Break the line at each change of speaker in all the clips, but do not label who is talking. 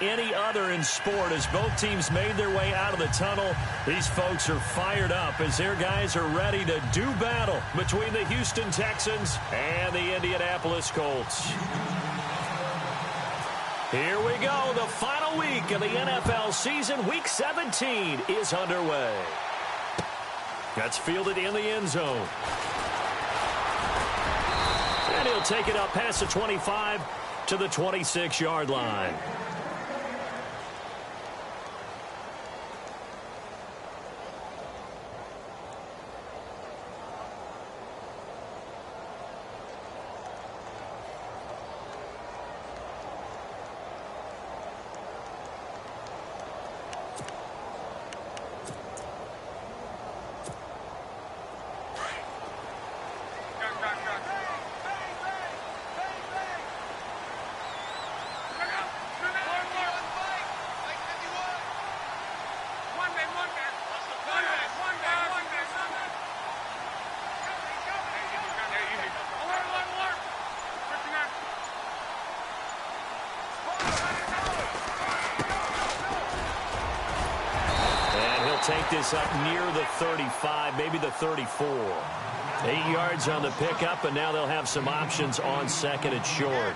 any other in sport as both teams made their way out of the tunnel. These folks are fired up as their guys are ready to do battle between the Houston Texans and the Indianapolis Colts. Here we go. The final week of the NFL season. Week 17 is underway. That's fielded in the end zone. And he'll take it up past the 25 to the 26-yard line. Take this up near the 35, maybe the 34. 8 yards on the pickup, and now they'll have some options on second and short.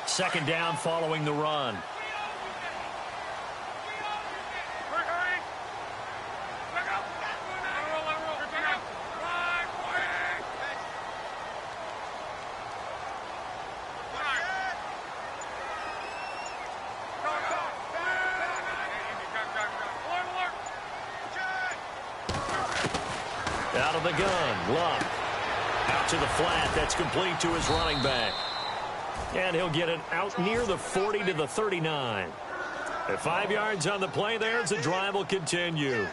Second down following the run. Out of the gun, Luck. Out to the flat, that's complete to his running back. And he'll get it out near the 40 to the 39. At 5 yards on the play there, the drive will continue.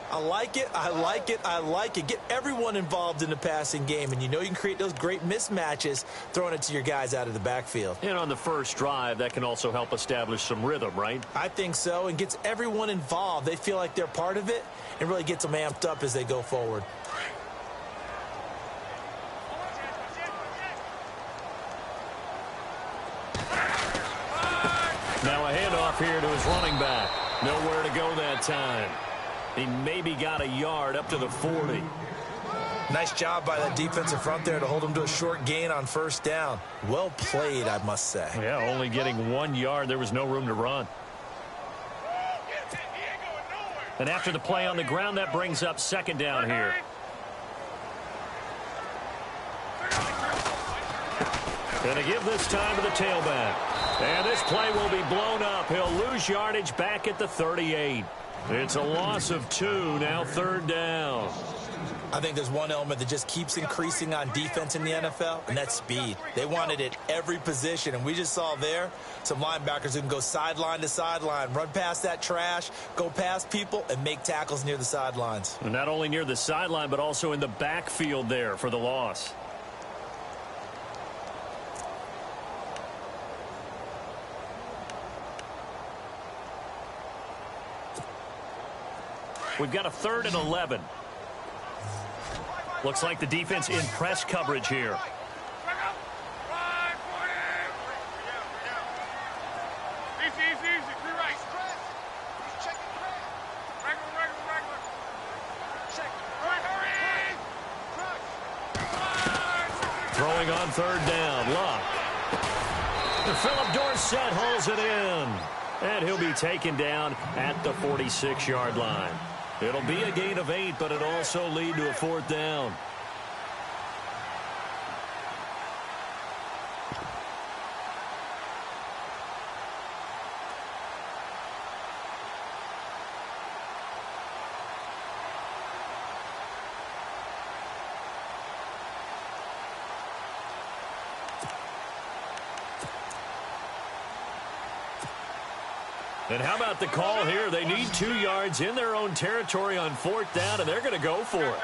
I like it, I like it, I like it. Get everyone involved in the passing game, and you know you can create those great mismatches throwing it to your guys out of the backfield.
And on the first drive, that can also help establish some rhythm, right?
I think so, and gets everyone involved. They feel like they're part of it and really gets them amped up as they go forward.
Now a handoff here to his running back. Nowhere to go that time. He maybe got a yard up to the 40.
Nice job by that defensive front there to hold him to a short gain on first down. Well played, I must say.
Yeah, only getting 1 yard. There was no room to run. And after the play on the ground, that brings up second down here. And a give this time to the tailback. And this play will be blown up. He'll lose yardage back at the 38. It's a loss of 2, now third down.
I think there's one element that just keeps increasing on defense in the NFL, and that's speed. They want it at every position, and we just saw there some linebackers who can go sideline to sideline, run past that trash, go past people, and make tackles near the sidelines.
And not only near the sideline, but also in the backfield there for the loss. We've got a 3rd and 11. Looks like the defense in press coverage here. Throwing on third down, Luck. And Philip Dorsett hauls it in. And he'll be taken down at the 46-yard line. It'll be a gain of 8, but it'll also lead to a 4th down. And how about the call here? They need 2 yards in their own territory on 4th down, and they're going to go for it.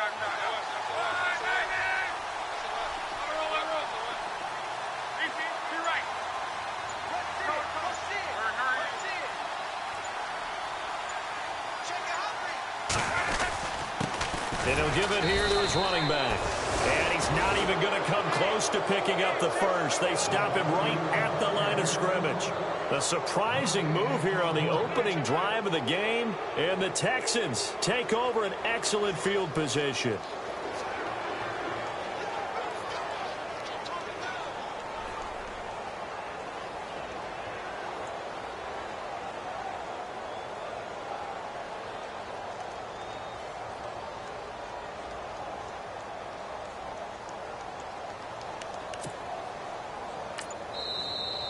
And he'll give it here to his running back. And he's not even going to come close to picking up the first. They stop him right at the line of scrimmage. A surprising move here on the opening drive of the game. And the Texans take over an excellent field position.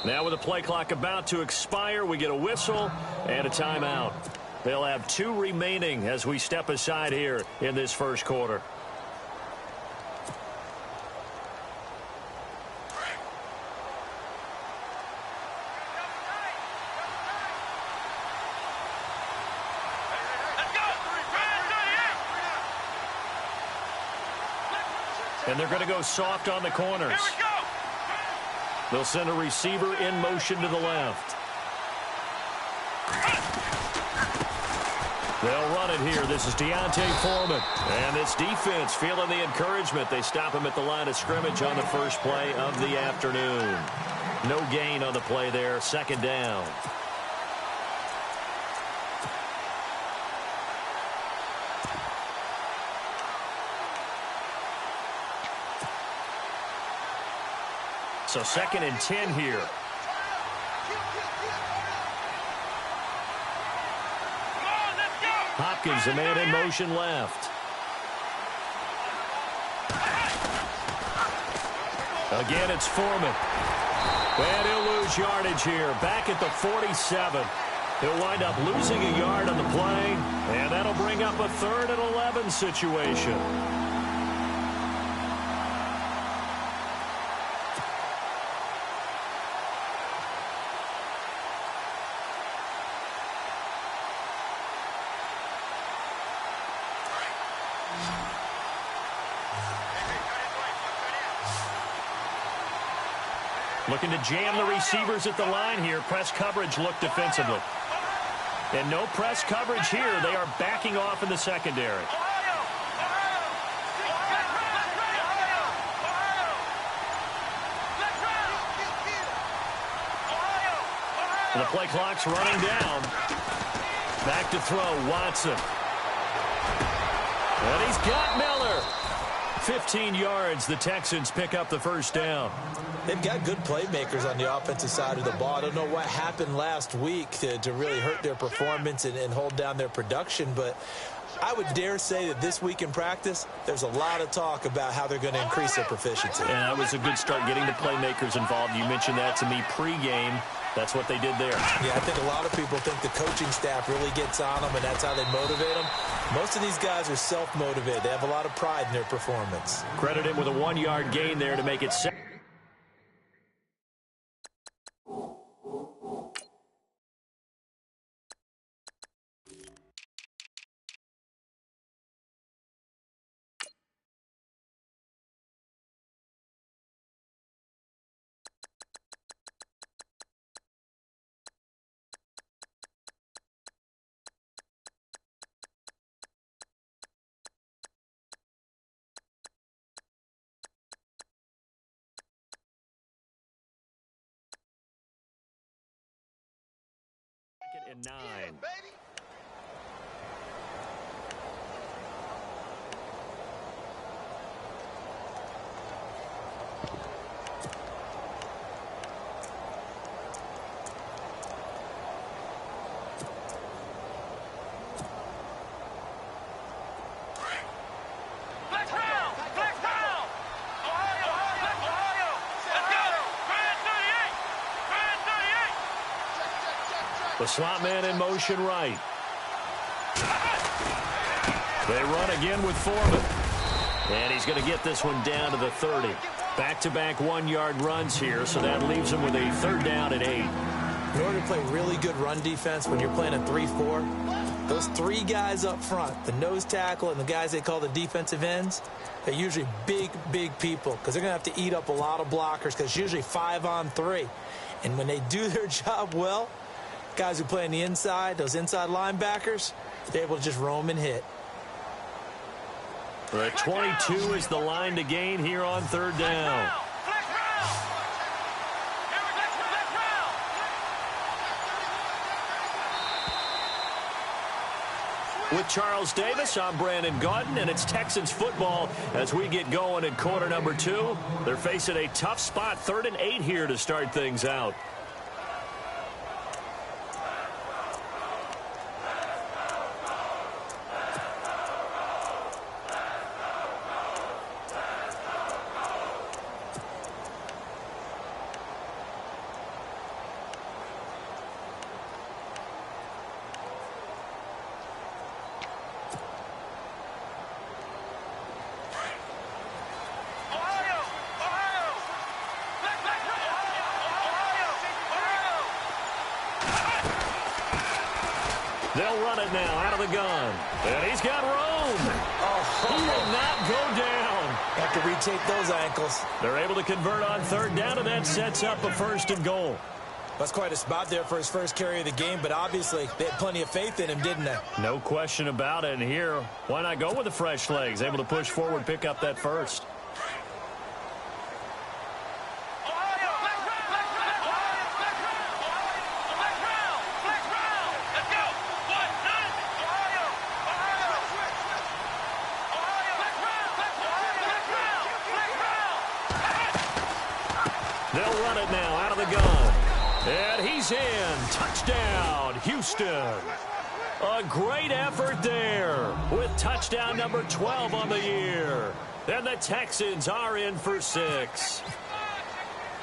Now with the play clock about to expire, we get a whistle and a timeout. They'll have 2 remaining as we step aside here in this first quarter. And they're going to go soft on the corners. They'll send a receiver in motion to the left. They'll run it here. This is Deontay Foreman. And this defense feeling the encouragement. They stop him at the line of scrimmage on the first play of the afternoon. No gain on the play there. Second down. So 2nd and 10 here. Hopkins, a man in motion left. Again, it's Foreman. And he'll lose yardage here. Back at the 47. He'll wind up losing a yard on the play. And that'll bring up a 3rd and 11 situation. Looking to jam the receivers at the line here. Press coverage look defensively. And no press coverage here. They are backing off in the secondary. And the play clock's running down. Back to throw, Watson. And he's got Miller. 15 yards, the Texans pick up the first down.
They've got good playmakers on the offensive side of the ball. I don't know what happened last week to really hurt their performance and hold down their production, but I would dare say that this week in practice, there's a lot of talk about how they're going to increase their proficiency.
And that was a good start getting the playmakers involved. You mentioned that to me pregame. That's what they did there.
Yeah, I think a lot of people think the coaching staff really gets on them, and that's how they motivate them. Most of these guys are self-motivated. They have a lot of pride in their performance.
Credit him with a 1-yard gain there to make it 7. And 9. The slot man in motion right. They run again with Foreman. And he's going to get this one down to the 30. Back-to-back 1-yard runs here, so that leaves him with a 3rd down and 8.
In order to play really good run defense when you're playing a 3-4, those 3 guys up front, the nose tackle and the guys they call the defensive ends, they're usually big, big people because they're going to have to eat up a lot of blockers because it's usually 5-on-3. And when they do their job well, guys who play on the inside, those inside linebackers, they're able to just roam and hit.
The 22 is the line to gain here on third down. With Charles Davis, I'm Brandon Gaudin, and it's Texans football as we get going in quarter number 2. They're facing a tough spot, 3rd and 8 here to start things out. They'll run it now out of the gun. And he's got room. He will not go down.
Have to retake those ankles.
They're able to convert on third down, and that sets up a 1st and goal.
That's quite a spot there for his first carry of the game, but obviously they had plenty of faith in him, didn't they?
No question about it. And here, why not go with the fresh legs? Able to push forward, pick up that first. They'll run it now out of the gun. And he's in. Touchdown, Houston. A great effort there with touchdown number 12 on the year. And the Texans are in for 6.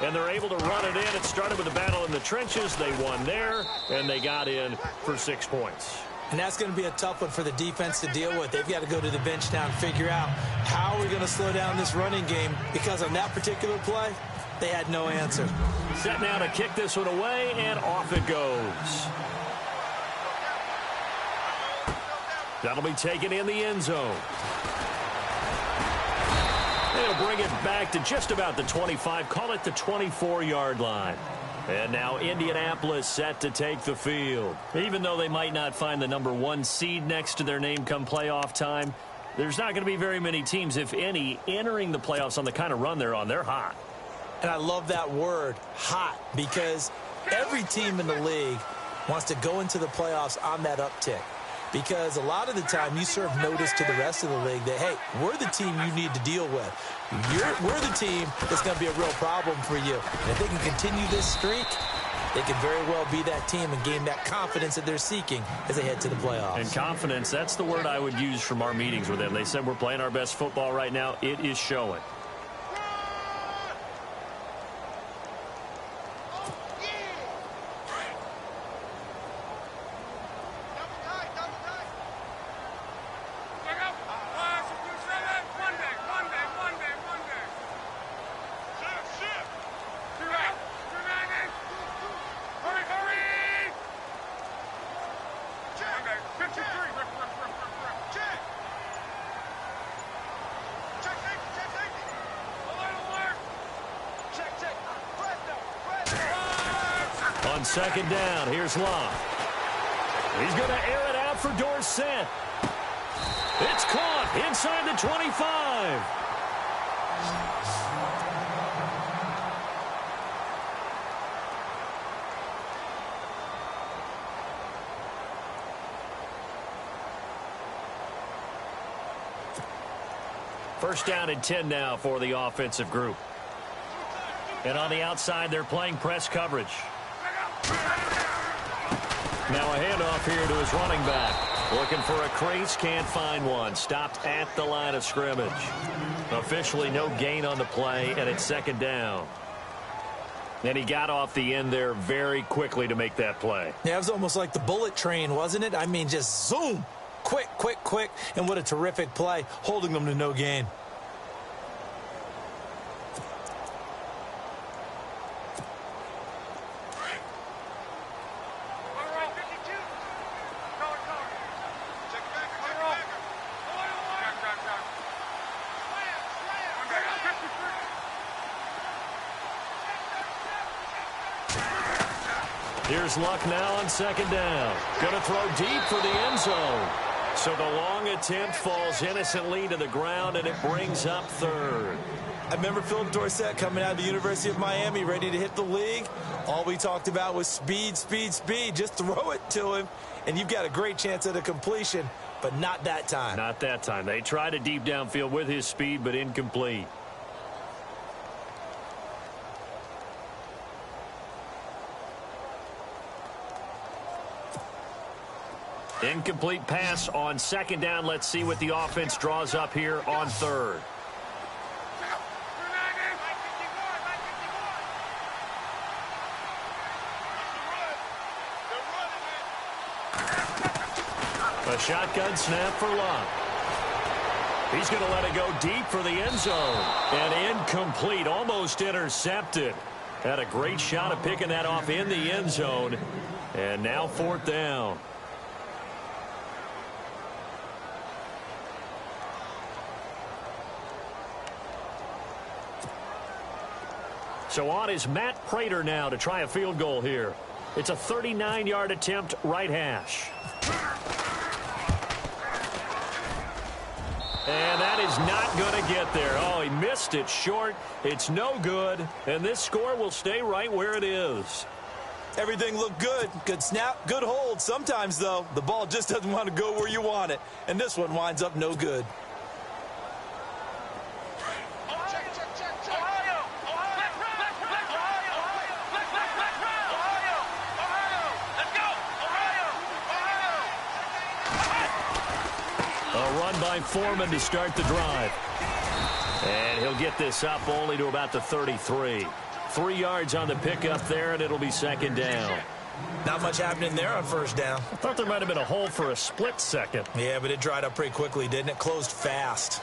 And they're able to run it in. It started with a battle in the trenches. They won there, and they got in for 6 points.
And that's going to be a tough one for the defense to deal with. They've got to go to the bench now and figure out how are we going to slow down this running game, because on that particular play, they had no answer.
Set now to kick this one away, and off it goes. That'll be taken in the end zone. They'll bring it back to just about the 25, call it the 24-yard line. And now Indianapolis set to take the field. Even though they might not find the number 1 seed next to their name come playoff time, there's not going to be very many teams, if any, entering the playoffs on the kind of run they're on. They're hot.
And I love that word, hot, because every team in the league wants to go into the playoffs on that uptick. Because a lot of the time you serve notice to the rest of the league that, hey, we're the team you need to deal with. We're the team that's going to be a real problem for you. And if they can continue this streak, they can very well be that team and gain that confidence that they're seeking as they head to the playoffs.
And confidence, that's the word I would use from our meetings with them. They said we're playing our best football right now. It is showing. On second down, here's Locke. He's going to air it out for Dorsett. It's caught inside the 25. First down and 10 now for the offensive group. And on the outside, they're playing press coverage. Now a handoff here to his running back. Looking for a crease, can't find one. Stopped at the line of scrimmage. Officially no gain on the play, and it's second down. And he got off the end there very quickly to make that play.
Yeah, it was almost like the bullet train, wasn't it? I mean, just zoom. Quick, quick, quick. And what a terrific play, holding them to no gain. Here's Luck now on second down. Going to throw deep for the end zone.
So the long attempt falls innocently to the ground, and it brings up third.
I remember Philip Dorsett coming out of the University of Miami ready to hit the league. All we talked about was speed, speed, speed. Just throw it to him, and you've got a great chance at a completion, but not that time.
Not that time. They tried a deep downfield with his speed, but incomplete. Incomplete pass on second down. Let's see what the offense draws up here on third. A shotgun snap for Locke. He's going to let it go deep for the end zone. And incomplete, almost intercepted. Had a great shot of picking that off in the end zone. And now fourth down. So on is Matt Prater now to try a field goal here. It's a 39-yard attempt, right hash. And that is not going to get there. Oh, he missed it short. It's no good. And this score will stay right where it is.
Everything looked good. Good snap, good hold. Sometimes, though, the ball just doesn't want to go where you want it. And this one winds up no good.
By Foreman to start the drive. And he'll get this up only to about the 33. 3 yards on the pickup there, and it'll be second down.
Not much happening there on first down.
I thought there might have been a hole for a split second.
Yeah, but it dried up pretty quickly, didn't it? Closed fast.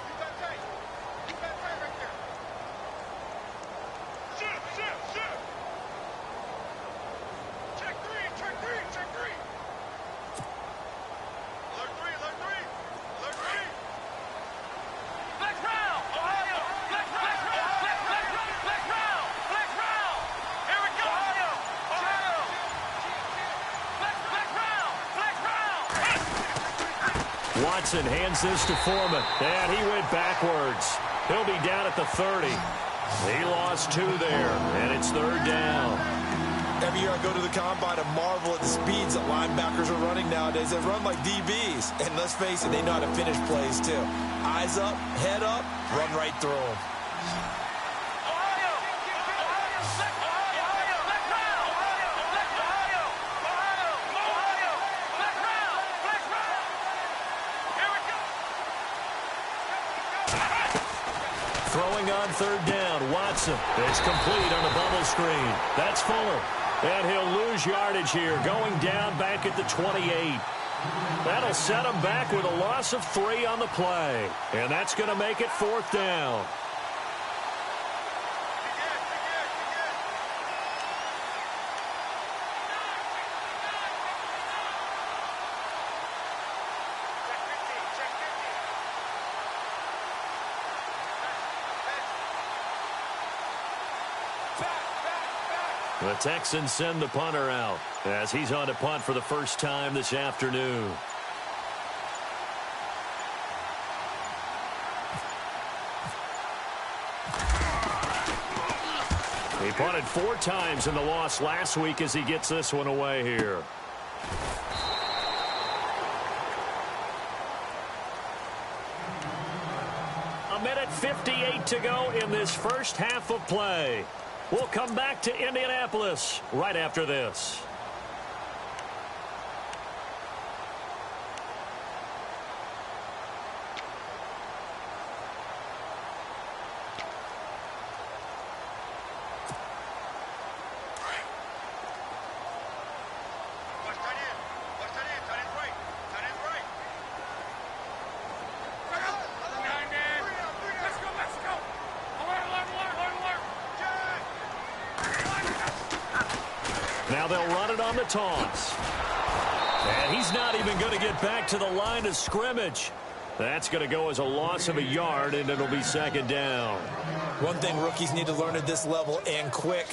Watson hands this to Foreman, and he went backwards. He'll be down at the 30. He lost 2 there, and it's third down.
Every year I go to the combine and marvel at the speeds that linebackers are running nowadays. They run like DBs, and let's face it, they know how to finish plays too. Eyes up, head up, run right through them.
Throwing on third down, Watson. It's complete on the bubble screen. That's Fuller. And he'll lose yardage here, going down back at the 28. That'll set him back with a loss of 3 on the play. And that's going to make it fourth down. The Texans send the punter out as he's on to punt for the first time this afternoon. He punted 4 times in the loss last week as he gets this one away here. A minute 58 to go in this first half of play. We'll come back to Indianapolis right after this. Now they'll run it on the toss. And he's not even going to get back to the line of scrimmage. That's going to go as a loss of a yard, and it'll be second down.
One thing rookies need to learn at this level and quick,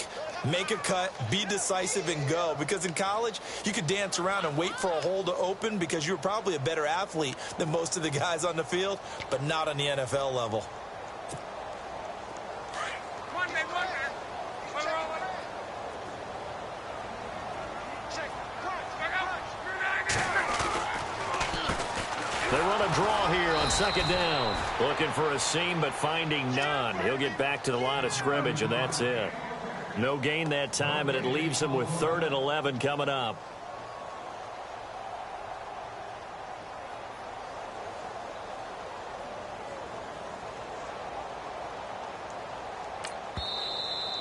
Make a cut, be decisive, and go. Because in college, you could dance around and wait for a hole to open because you're probably a better athlete than most of the guys on the field, but not on the NFL level.
They run a draw here on second down. Looking for a seam, but finding none. He'll get back to the line of scrimmage, and that's it. No gain that time, and it leaves him with 3rd and 11 coming up.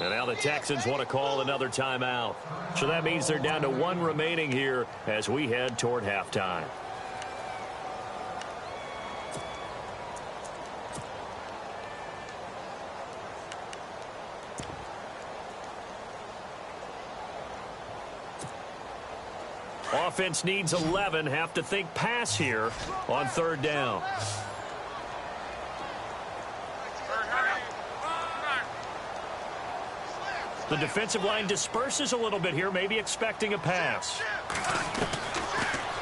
And now the Texans want to call another timeout. So that means they're down to 1 remaining here as we head toward halftime. Offense needs 11. Have to think pass here on 3rd down. The defensive line disperses a little bit here, maybe expecting a pass.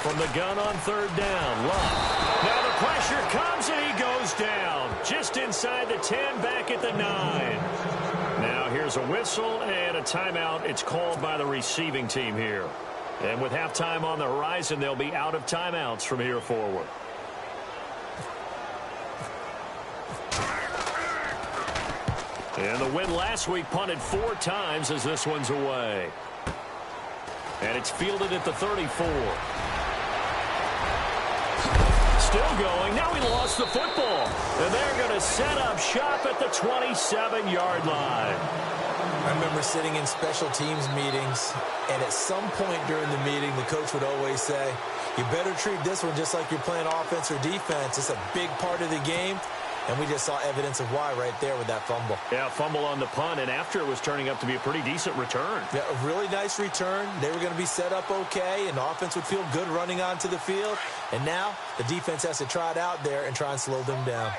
From the gun on 3rd down, Love. Now the pressure comes and he goes down. Just inside the 10, back at the 9. Now here's a whistle and a timeout. It's called by the receiving team here. And with halftime on the horizon, they'll be out of timeouts from here forward. And the win last week punted 4 times as this one's away. And it's fielded at the 34. Still going. Now he lost the football. And they're going to set up shop at the 27-yard line.
I remember sitting in special teams meetings, and at some point during the meeting, the coach would always say, you better treat this one just like you're playing offense or defense. It's a big part of the game, and we just saw evidence of why right there with that fumble.
Yeah, fumble on the punt, and after it was turning up to be a pretty decent return.
Yeah, a really nice return. They were going to be set up okay, and the offense would feel good running onto the field. And now the defense has to try it out there and try and slow them down.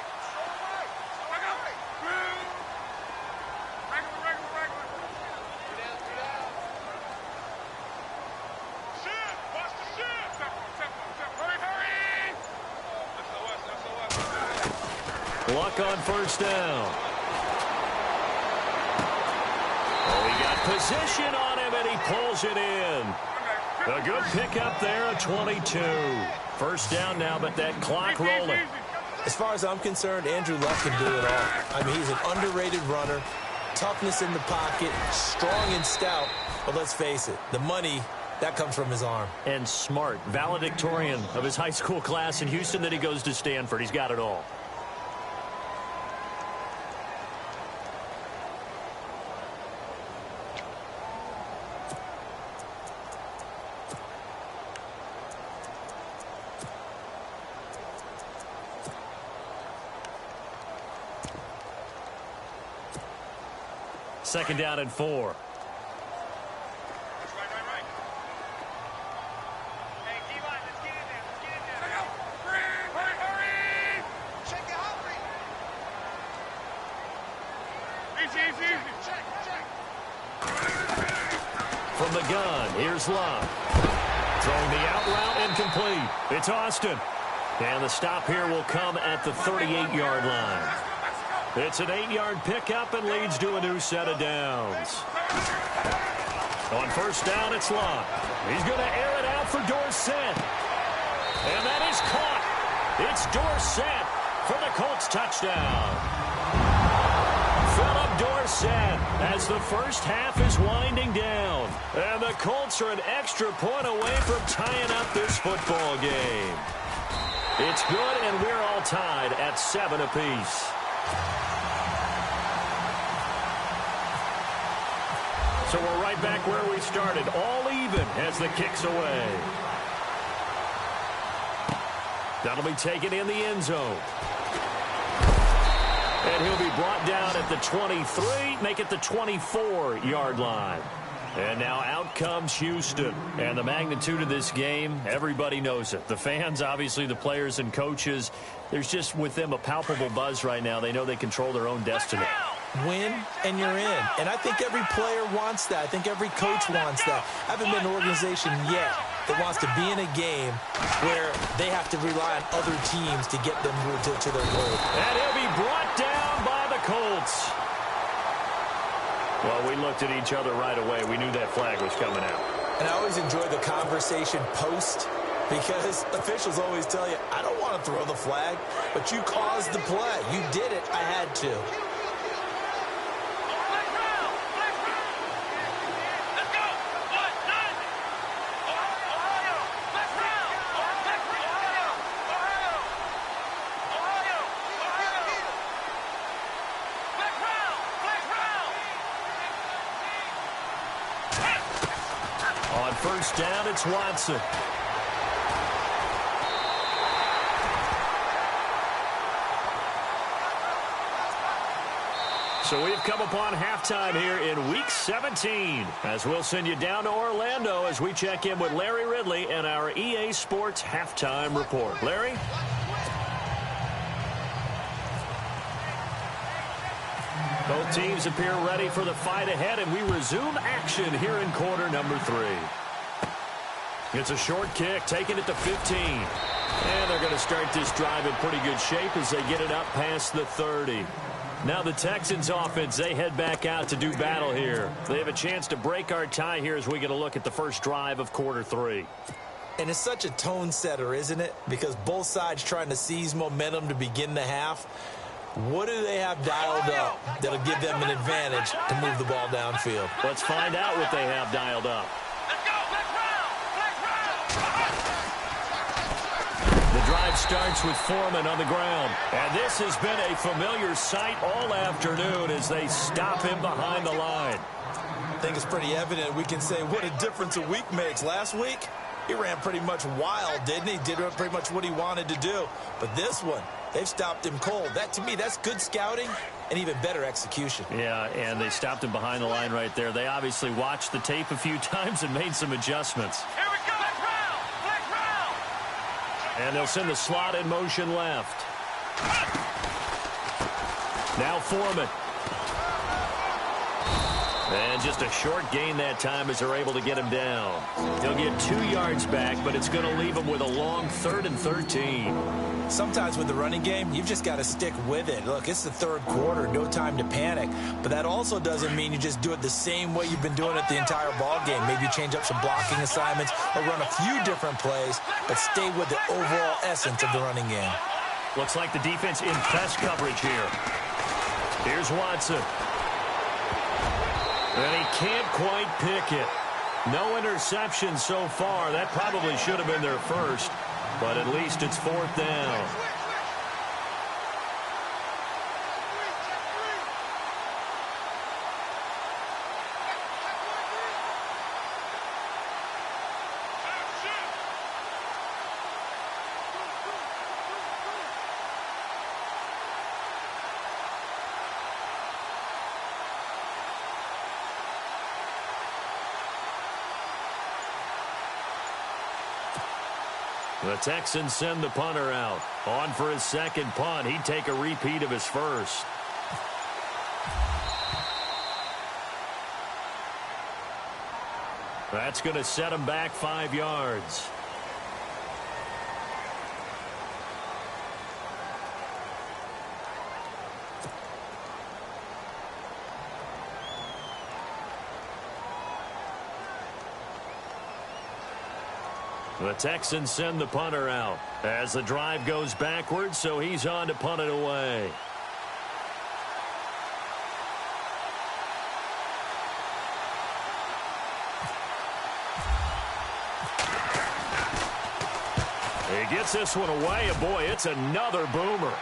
Luck on 1st down. Oh, he got position on him, and he pulls it in. A good pickup there at 22. 1st down now, but that clock rolling.
As far as I'm concerned, Andrew Luck can do it all. I mean, he's an underrated runner. Toughness in the pocket, strong and stout. But let's face it, the money, that comes from his arm.
And smart, valedictorian of his high school class in Houston, then he goes to Stanford. He's got it all. Second down and 4. From the gun, here's Love. Throwing the out route incomplete. It's Austin. And the stop here will come at the 38-yard line. It's an 8-yard pickup and leads to a new set of downs. On 1st down, it's Love. He's going to air it out for Dorsett. And that is caught. It's Dorsett for the Colts touchdown. Philip Dorsett as the first half is winding down. And the Colts are an extra point away from tying up this football game. It's good, and we're all tied at 7 apiece. So we're right back where we started, all even as the kick's away. That'll be taken in the end zone. And he'll be brought down at the 23, make it the 24-yard line. And now out comes Houston. And the magnitude of this game, everybody knows it. The fans, obviously the players and coaches, there's just with them a palpable buzz right now. They know they control their own destiny.
win, and you're in. And I think every player wants that. I think every coach wants that. I haven't been an organization yet that wants to be in a game where they have to rely on other teams to get them to their goal.
And he'll be brought down by the Colts. Well, we looked at each other right away. We knew that flag was coming out.
And I always enjoy the conversation post, because officials always tell you, I don't want to throw the flag, but you caused the play. You did it. I had to.
On first down, it's Watson. So we've come upon halftime here in Week 17, as we'll send you down to Orlando as we check in with Larry Ridley and our EA Sports Halftime Report. Larry? Both teams appear ready for the fight ahead, and we resume action here in quarter number 3. It's a short kick, taking it to 15. And they're going to start this drive in pretty good shape as they get it up past the 30. Now the Texans offense, they head back out to do battle here. They have a chance to break our tie here as we get a look at the first drive of quarter 3.
And it's such a tone setter, isn't it? Because both sides trying to seize momentum to begin the half. What do they have dialed up that'll give them an advantage to move the ball downfield?
Let's find out what they have dialed up. The drive starts with Foreman on the ground. And this has been a familiar sight all afternoon as they stop him behind the line.
I think it's pretty evident. We can say what a difference a week makes. Last week, he ran pretty much wild, didn't he? Did pretty much what he wanted to do. But this one, they've stopped him cold. That, to me, that's good scouting and even better execution.
Yeah, and they stopped him behind the line right there. They obviously watched the tape a few times and made some adjustments.
Here we go. Black round.
And they'll send the slot in motion left. Now Foreman. And just a short gain that time as they're able to get him down. He'll get 2 yards back, but it's going to leave him with a long 3rd and 13.
Sometimes with the running game, you've just got to stick with it. Look, it's the third quarter, no time to panic. But that also doesn't mean you just do it the same way you've been doing it the entire ball game. Maybe change up some blocking assignments or run a few different plays, but stay with the overall essence of the running game.
Looks like the defense in press coverage here. Here's Watson. And he can't quite pick it. No interception so far. That probably should have been their first, but at least it's 4th down. The Texans send the punter out. On for his second punt. He'd take a repeat of his first. That's going to set him back 5 yards. The Texans send the punter out as the drive goes backwards, so he's on to punt it away. He gets this one away, and boy, it's another boomer.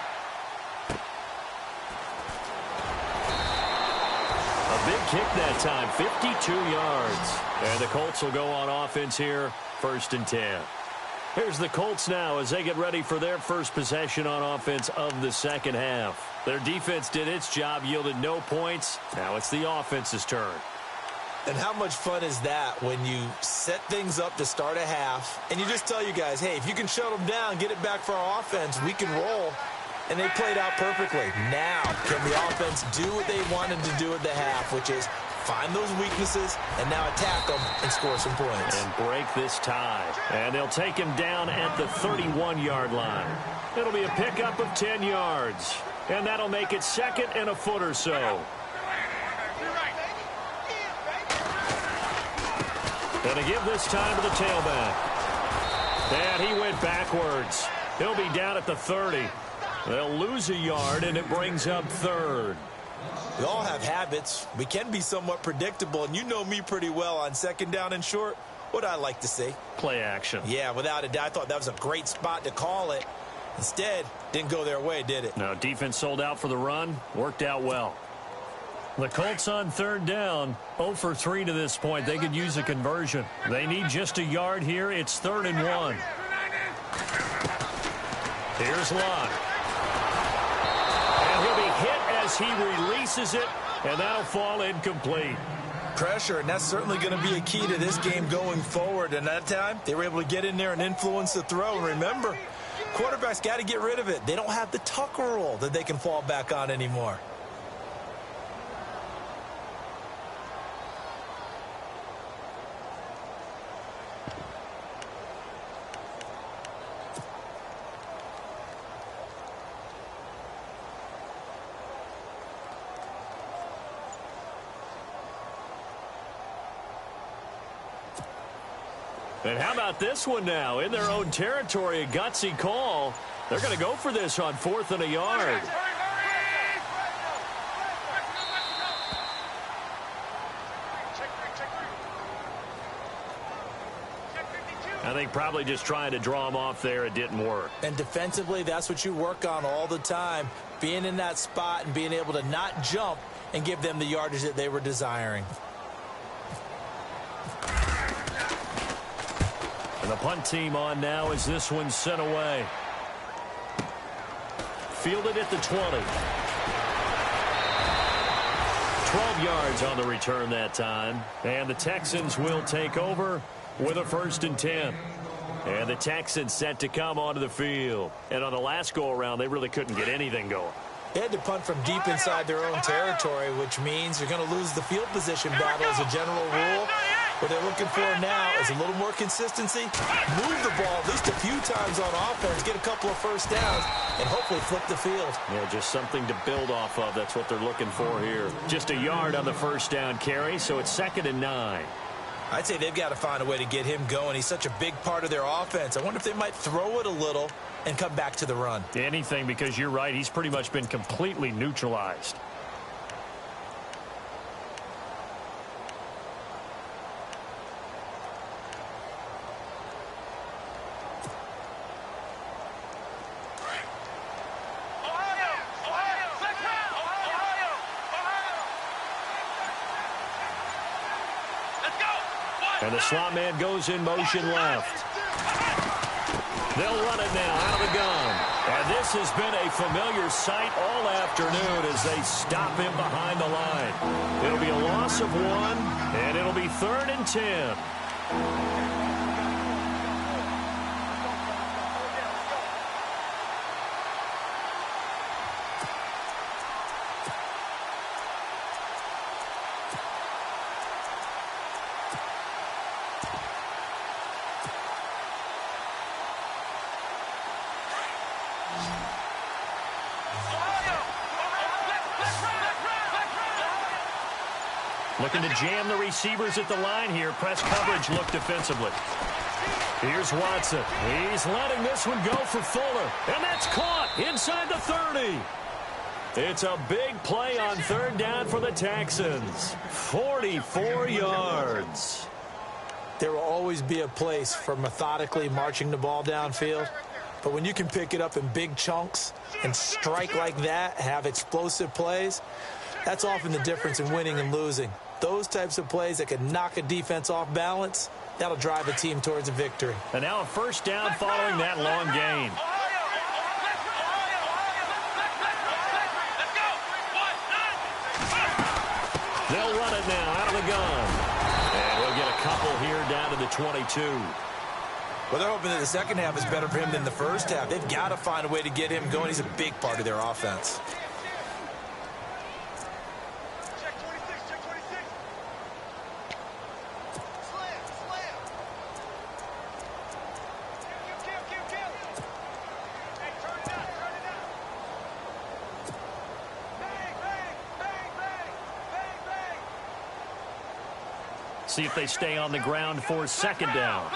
A big kick that time, 52 yards. And the Colts will go on offense here, 1st and 10. Here's the Colts now as they get ready for their first possession on offense of the second half. Their defense did its job, yielded no points. Now it's the offense's turn.
And how much fun is that when you set things up to start a half and you just tell you guys, hey, if you can shut them down, get it back for our offense, we can roll. and they played out perfectly. Now, can the offense do what they wanted to do at the half, which is find those weaknesses and now attack them and score some points.
And break this tie. And they'll take him down at the 31-yard line. It'll be a pickup of 10 yards. And that'll make it second and a foot or so. Gonna give this time to the tailback. And he went backwards. He'll be down at the 30. They'll lose a yard, and it brings up third.
We all have habits. We can be somewhat predictable, and you know me pretty well on second down and short. What I like to see?
Play action.
Yeah, without a doubt. I thought that was a great spot to call it. Instead, didn't go their way, did it?
No, defense sold out for the run. Worked out well. The Colts on third down, 0 for 3 to this point. They could use a conversion. They need just a yard here. It's 3rd and 1. Here's Locke. And he'll be hit as he releases it, and that'll fall incomplete.
Pressure, and that's certainly going to be a key to this game going forward. And that time, they were able to get in there and influence the throw. And remember, quarterbacks got to get rid of it. They don't have the Tucker rule that they can fall back on anymore.
And how about this one now? In their own territory, a gutsy call. They're going to go for this on 4th and a yard. I think probably just trying to draw him off there. It didn't work.
And defensively, that's what you work on all the time. Being in that spot and being able to not jump and give them the yardage that they were desiring.
And the punt team on now as this one's sent away. Fielded at the 20. 12 yards on the return that time. And the Texans will take over with a 1st and 10. And the Texans set to come onto the field. And on the last go-around, they really couldn't get anything going.
They had to punt from deep inside their own territory, which means you're going to lose the field position battle as a general rule. What they're looking for now is a little more consistency, move the ball at least a few times on offense, get a couple of first downs, and hopefully flip the field.
Yeah, just something to build off of. That's what they're looking for here. Just a yard on the first down carry, so it's 2nd and 9.
I'd say they've got to find a way to get him going. He's such a big part of their offense. I wonder if they might throw it a little and come back to the run.
Anything, because you're right. He's pretty much been completely neutralized. And the slot man goes in motion left. They'll run it now out of the gun. And this has been a familiar sight all afternoon as they stop him behind the line. It'll be a loss of 1, and it'll be 3rd and 10. Looking to jam the receivers at the line here. Press coverage look defensively. Here's Watson. He's letting this one go for Fuller. And that's caught inside the 30. It's a big play on 3rd down for the Texans. 44 yards.
There will always be a place for methodically marching the ball downfield. But when you can pick it up in big chunks and strike like that, have explosive plays, that's often the difference in winning and losing. Those types of plays that can knock a defense off balance, that'll drive a team towards a victory.
And now a 1st down following that long gain. They'll run it now out of the gun. And we'll get a couple here down to the 22.
Well, they're hoping that the second half is better for him than the first half. They've got to find a way to get him going. He's a big part of their offense.
Check 26, check 26. Slam, slam. Kill. Hey, turn it up. Bang, bang, bang, bang, bang, bang.
See if they stay on the ground for second down.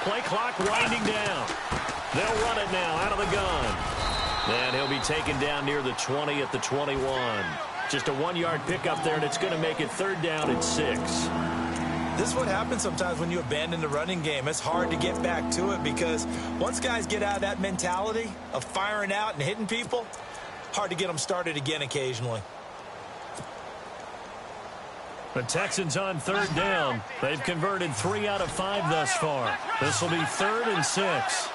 Play clock winding down. They'll run it now out of the gun. And he'll be taken down near the 20 at the 21. Just a 1-yard pickup there, and it's going to make it third down and 6.
This is what happens sometimes when you abandon the running game. It's hard to get back to it because once guys get out of that mentality of firing out and hitting people, hard to get them started again occasionally.
The Texans on third down. They've converted 3 out of 5 thus far. This will be third and 6.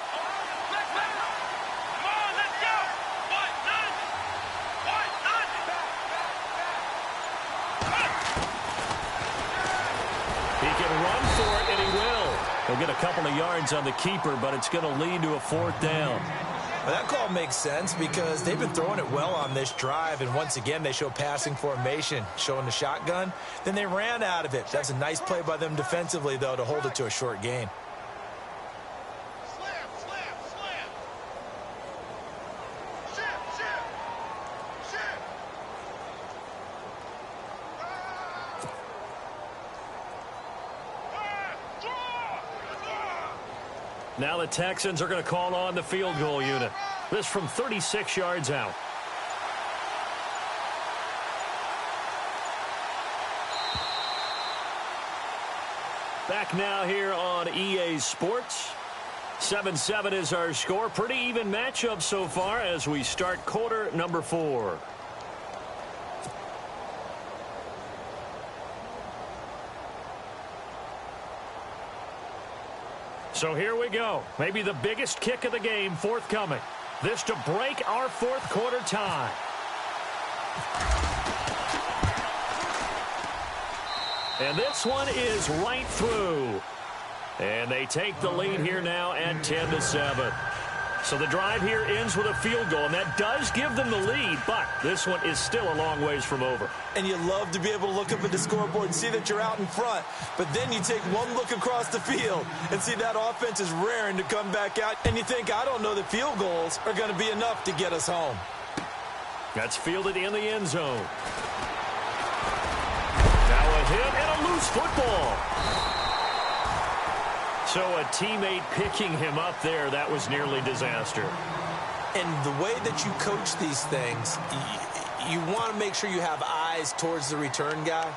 He can run for it, and he will. He'll get a couple of yards on the keeper, but it's going to lead to a fourth down.
Well, that call makes sense because they've been throwing it well on this drive, and once again, they show passing formation, showing the shotgun. Then they ran out of it. That's a nice play by them defensively, though, to hold it to a short gain.
Slam. Ship.
Now the Texans are going to call on the field goal unit. This from 36 yards out. Back now here on EA Sports. 7-7 is our score. Pretty even matchup so far as we start quarter number 4. So here we go. Maybe the biggest kick of the game forthcoming. This to break our fourth quarter tie. And this one is right through. And they take the lead here now at 10-7. So the drive here ends with a field goal, and that does give them the lead, but this one is still a long ways from over.
And you love to be able to look up at the scoreboard and see that you're out in front, but then you take one look across the field and see that offense is raring to come back out, and you think, I don't know that field goals are going to be enough to get us home.
That's fielded in the end zone. Now a hit and a loose football. So a teammate picking him up there, that was nearly disaster.
And the way that you coach these things, you want to make sure you have eyes towards the return guy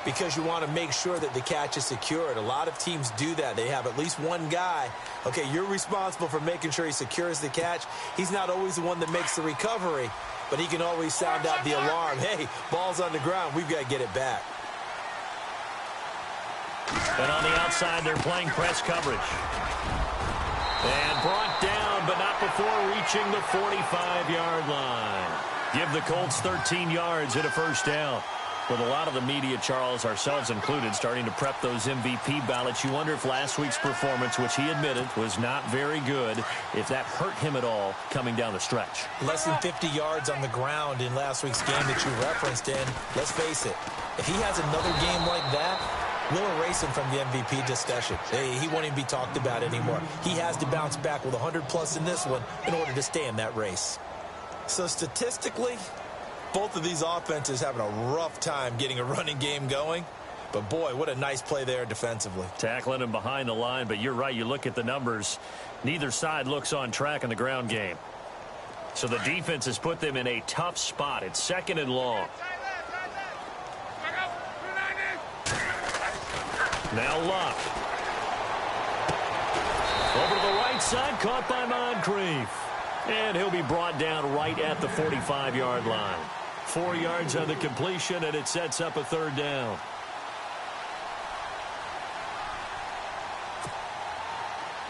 because you want to make sure that the catch is secured. A lot of teams do that. They have at least one guy. Okay, you're responsible for making sure he secures the catch. He's not always the one that makes the recovery, but he can always sound out the alarm. Hey, ball's on the ground. We've got to get it back.
And on the outside, they're playing press coverage. And brought down, but not before reaching the 45-yard line. Give the Colts 13 yards and a first down. With a lot of the media, Charles, ourselves included, starting to prep those MVP ballots, you wonder if last week's performance, which he admitted was not very good, if that hurt him at all coming down the stretch.
Less than 50 yards on the ground in last week's game that you referenced, and let's face it, if he has another game like that, we'll erase him from the MVP discussion. He won't even be talked about anymore. He has to bounce back with 100-plus in this one in order to stay in that race. So statistically, both of these offenses having a rough time getting a running game going. But, boy, what a nice play there defensively.
Tackling him behind the line, but you're right. You look at the numbers. Neither side looks on track in the ground game. So the defense has put them in a tough spot. It's second and long. Now Luck. Over to the right side, caught by Moncrief. And he'll be brought down right at the 45-yard line. 4 yards on the completion, and it sets up a third down.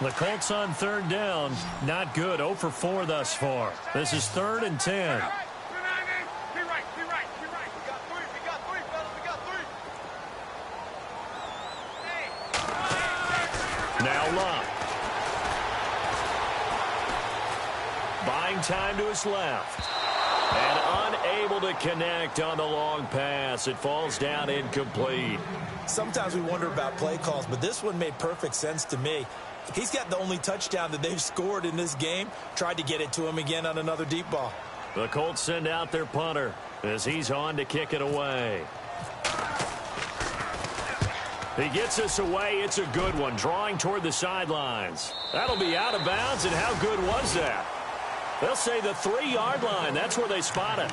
The Colts on third down. Not good. 0 for 4 thus far. This is 3rd and 10.
Be right. We got three, fellas. We got three.
Now Love. Buying time to his left. And unable to connect on the long pass. It falls down incomplete.
Sometimes we wonder about play calls, but this one made perfect sense to me. He's got the only touchdown that they've scored in this game. Tried to get it to him again on another deep ball.
The Colts send out their punter as he's on to kick it away. He gets us away. It's a good one. Drawing toward the sidelines. That'll be out of bounds, and how good was that? They'll say the 3-yard line. That's where they spot it.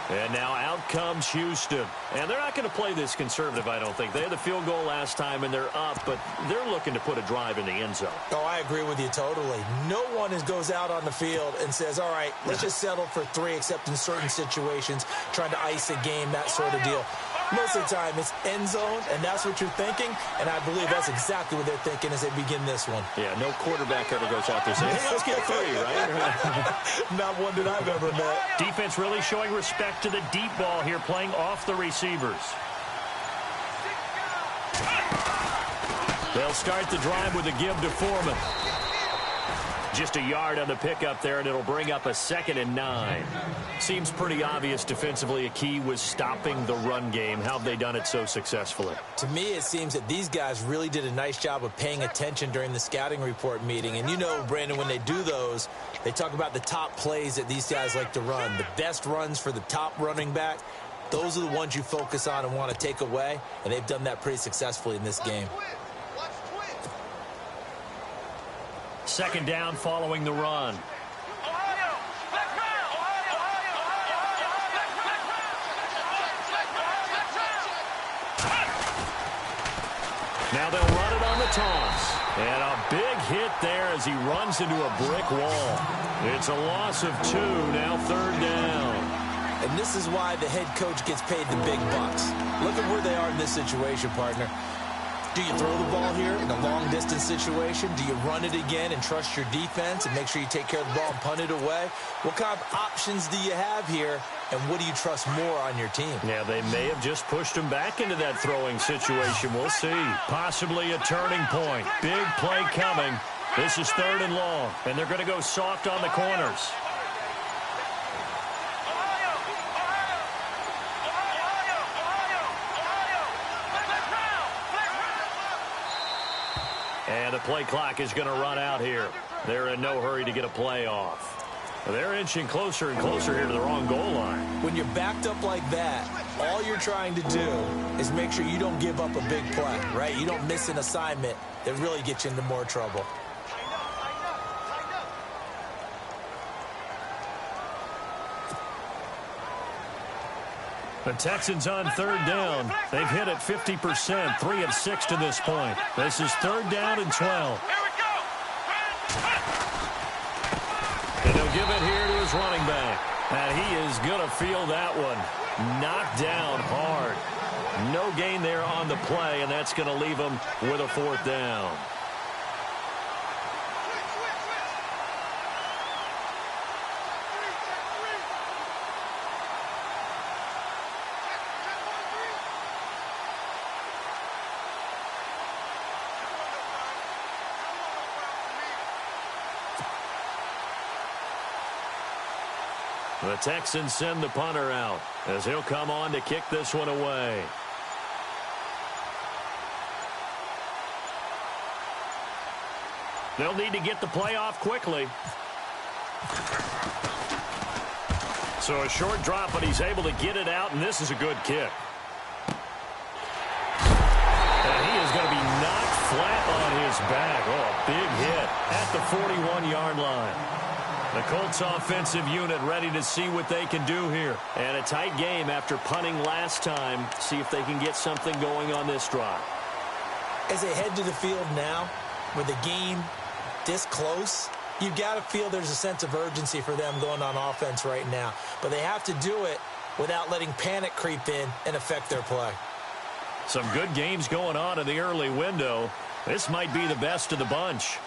And now out comes Houston. And they're not going to play this conservative, I don't think. They had the field goal last time, and they're up, but they're looking to put a drive in the end zone.
Oh, I agree with you totally. No one goes out on the field and says, all right, let's just settle for 3, except in certain situations, trying to ice a game, that sort of deal. Most of the time, it's end zone, and that's what you're thinking, and I believe that's exactly what they're thinking as they begin this one.
Yeah, no quarterback ever goes out there saying, hey, let's get 3, right?
Not one that I've ever met.
Defense really showing respect to the deep ball here, playing off the receivers. They'll start the drive with a give to Foreman. Just a yard on the pickup there, and it'll bring up a 2nd and 9. Seems pretty obvious defensively a key was stopping the run game. How have they done it so successfully?
To me, it seems that these guys really did a nice job of paying attention during the scouting report meeting. And you know, Brandon, when they do those, they talk about the top plays that these guys like to run. The best runs for the top running back, those are the ones you focus on and want to take away. And they've done that pretty successfully in this game.
2nd down following the run. Now they'll run it on the toss. And a big hit there as he runs into a brick wall. It's a loss of 2, now 3rd down.
And this is why the head coach gets paid the big bucks. Look at where they are in this situation, partner. Do you throw the ball here in a long-distance situation? Do you run it again and trust your defense and make sure you take care of the ball and punt it away? What kind of options do you have here, and what do you trust more on your team?
Yeah, they may have just pushed him back into that throwing situation. We'll see. Possibly a turning point. Big play coming. This is 3rd and long, and they're going to go soft on the corners. And the play clock is going to run out here. They're in no hurry to get a play off. They're inching closer and closer here to the wrong goal line.
When you're backed up like that, all you're trying to do is make sure you don't give up a big play, right? You don't miss an assignment that really gets you into more trouble.
The Texans on 3rd down. They've hit it 50%, 3 of 6 to this point. This is 3rd down and 12. And he'll give it here to his running back. And he is going to feel that one. Knocked down hard. No gain there on the play, and that's going to leave him with a 4th down. The Texans send the punter out as he'll come on to kick this one away. They'll need to get the play off quickly. So a short drop, but he's able to get it out, and this is a good kick. And he is going to be knocked flat on his back. Oh, a big hit at the 41-yard line. The Colts offensive unit ready to see what they can do here. And a tight game after punting last time. See if they can get something going on this drive.
As they head to the field now, with the game this close, you've got to feel there's a sense of urgency for them going on offense right now. But they have to do it without letting panic creep in and affect their play.
Some good games going on in the early window. This might be the best of the bunch.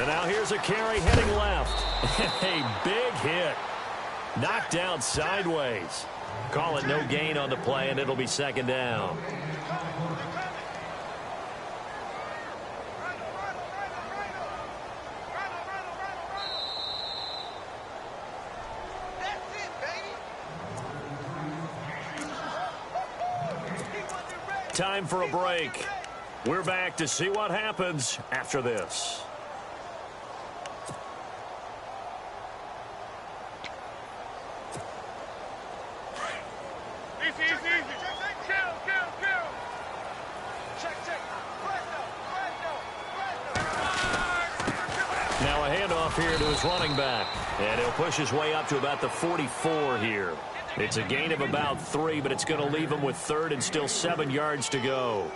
And now here's a carry heading left. A big hit. Knocked down sideways. Call it no gain on the play, and it'll be second down. Time for a break. We're back to see what happens after this.
Easy. Kill. Check.
Now a handoff here to his running back. And he'll push his way up to about the 44 here. It's a gain of about 3, but it's going to leave him with third and still 7 yards to go.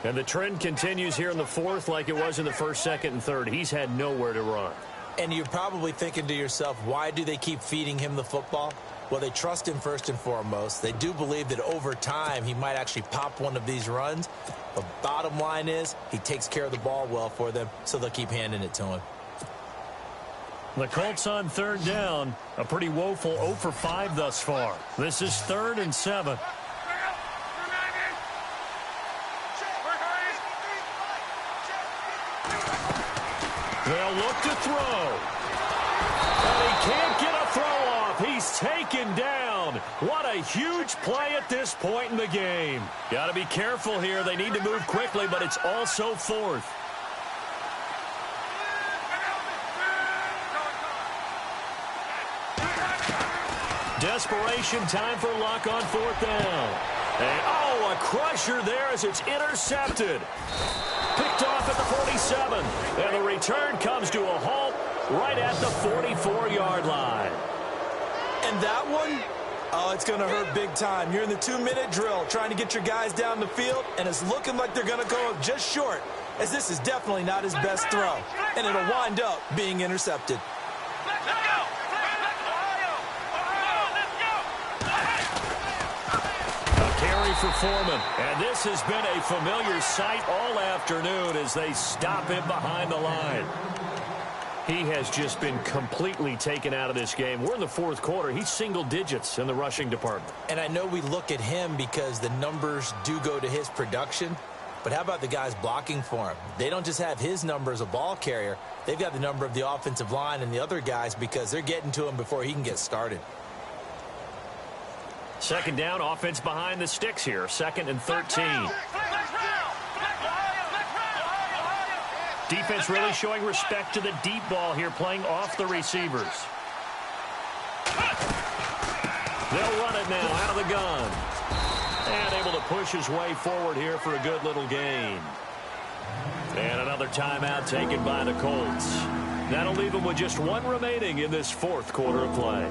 And the trend continues here in the fourth like it was in the first, second, and third. He's had nowhere to run.
And you're probably thinking to yourself, why do they keep feeding him the football? Well, they trust him first and foremost. They do believe that over time he might actually pop one of these runs. But bottom line is he takes care of the ball well for them, so they'll keep handing it to him.
The Colts on third down. A pretty woeful 0 for 5 thus far. This is 3rd and 7. They'll look to throw. And he can't get a throw off. He's taken down. What a huge play at this point in the game. Got to be careful here. They need to move quickly, but it's also 4th. Desperation time for Luck on 4th down. And, a crusher there as it's intercepted. Picked off at the 47. And the return comes to a halt right at the 44-yard line.
And that one, it's going to hurt big time. You're in the 2-minute drill trying to get your guys down the field, and it's looking like they're going to go just short, as this is definitely not his best throw. And it'll wind up being intercepted.
For Foreman, and this has been a familiar sight all afternoon as they stop him behind the line. He has just been completely taken out of this game. We're in the 4th quarter. He's single digits in the rushing department.
And I know we look at him because the numbers do go to his production, but how about the guys blocking for him? They don't just have his number as a ball carrier. They've got the number of the offensive line and the other guys because they're getting to him before he can get started.
Second down, offense behind the sticks here. 2nd and 13. Defense really showing respect to the deep ball here, playing off the receivers. They'll run it now out of the gun. And able to push his way forward here for a good little gain. And another timeout taken by the Colts. That'll leave them with just 1 remaining in this 4th quarter of play.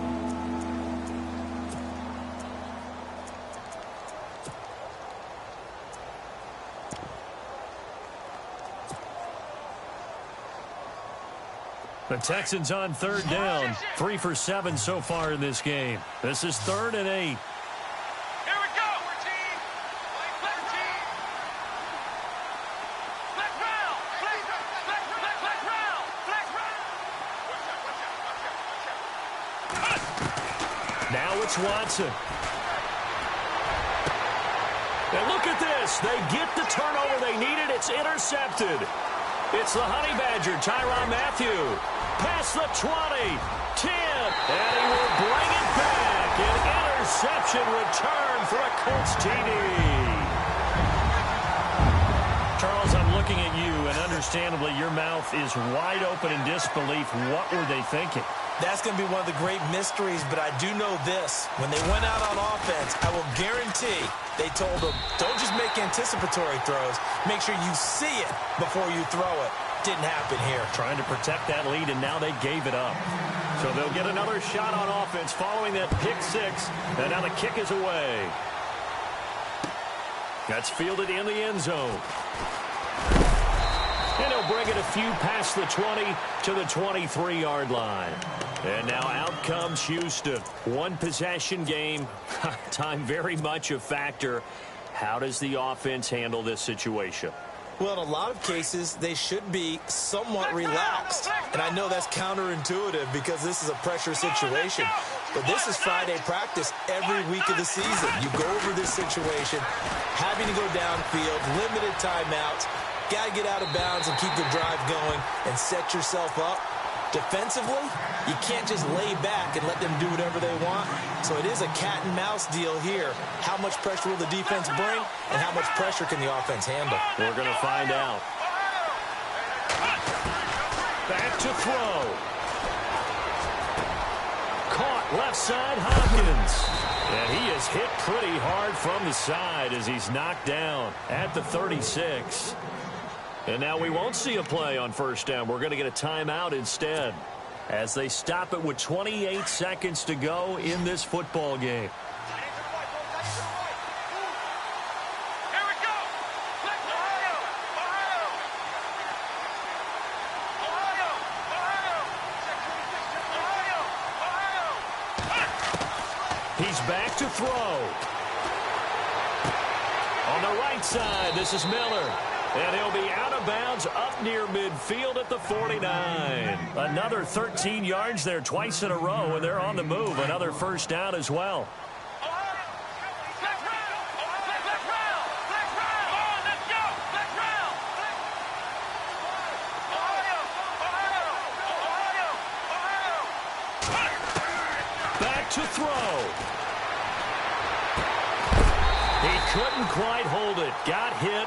The Texans on 3rd down. 3 for 7 so far in this game. This is 3rd and 8.
Here we go. Flex round.
Now it's Watson. And look at this. They get the turnover they needed. It's intercepted. It's the Honey Badger, Tyrann Mathieu. Past the 20, 10, and he will bring it back. An interception return for a Colts TD. Charles, I'm looking at you, and understandably, your mouth is wide open in disbelief. What were they thinking?
That's going to be one of the great mysteries, but I do know this. When they went out on offense, I will guarantee they told them, don't just make anticipatory throws. Make sure you see it before you throw it. Didn't happen here.
Trying to protect that lead, and now they gave it up. So they'll get another shot on offense following that pick 6, and now the kick is away. That's fielded in the end zone. And he'll bring it a few past the 20 to the 23-yard line. And now out comes Houston. 1 possession game. Time very much a factor. How does the offense handle this situation?
Well, in a lot of cases, they should be somewhat relaxed. And I know that's counterintuitive because this is a pressure situation. But this is Friday practice every week of the season. You go over this situation, having to go downfield, limited timeouts, got to get out of bounds and keep the drive going and set yourself up. Defensively, you can't just lay back and let them do whatever they want. So it is a cat and mouse deal here. How much pressure will the defense bring, and how much pressure can the offense handle?
We're going to find out. Back to throw. Caught left side, Hopkins. And he is hit pretty hard from the side as he's knocked down at the 36. And now we won't see a play on first down. We're going to get a timeout instead as they stop it with 28 seconds to go in this football game.
Here we go. Ohio.
He's back to throw. On the right side, this is Miller. And he'll be out of bounds up near midfield at the 49. Another 13 yards there twice in a row, and they're on the move. Another first down as well. Back to throw. He couldn't quite hold it. Got hit.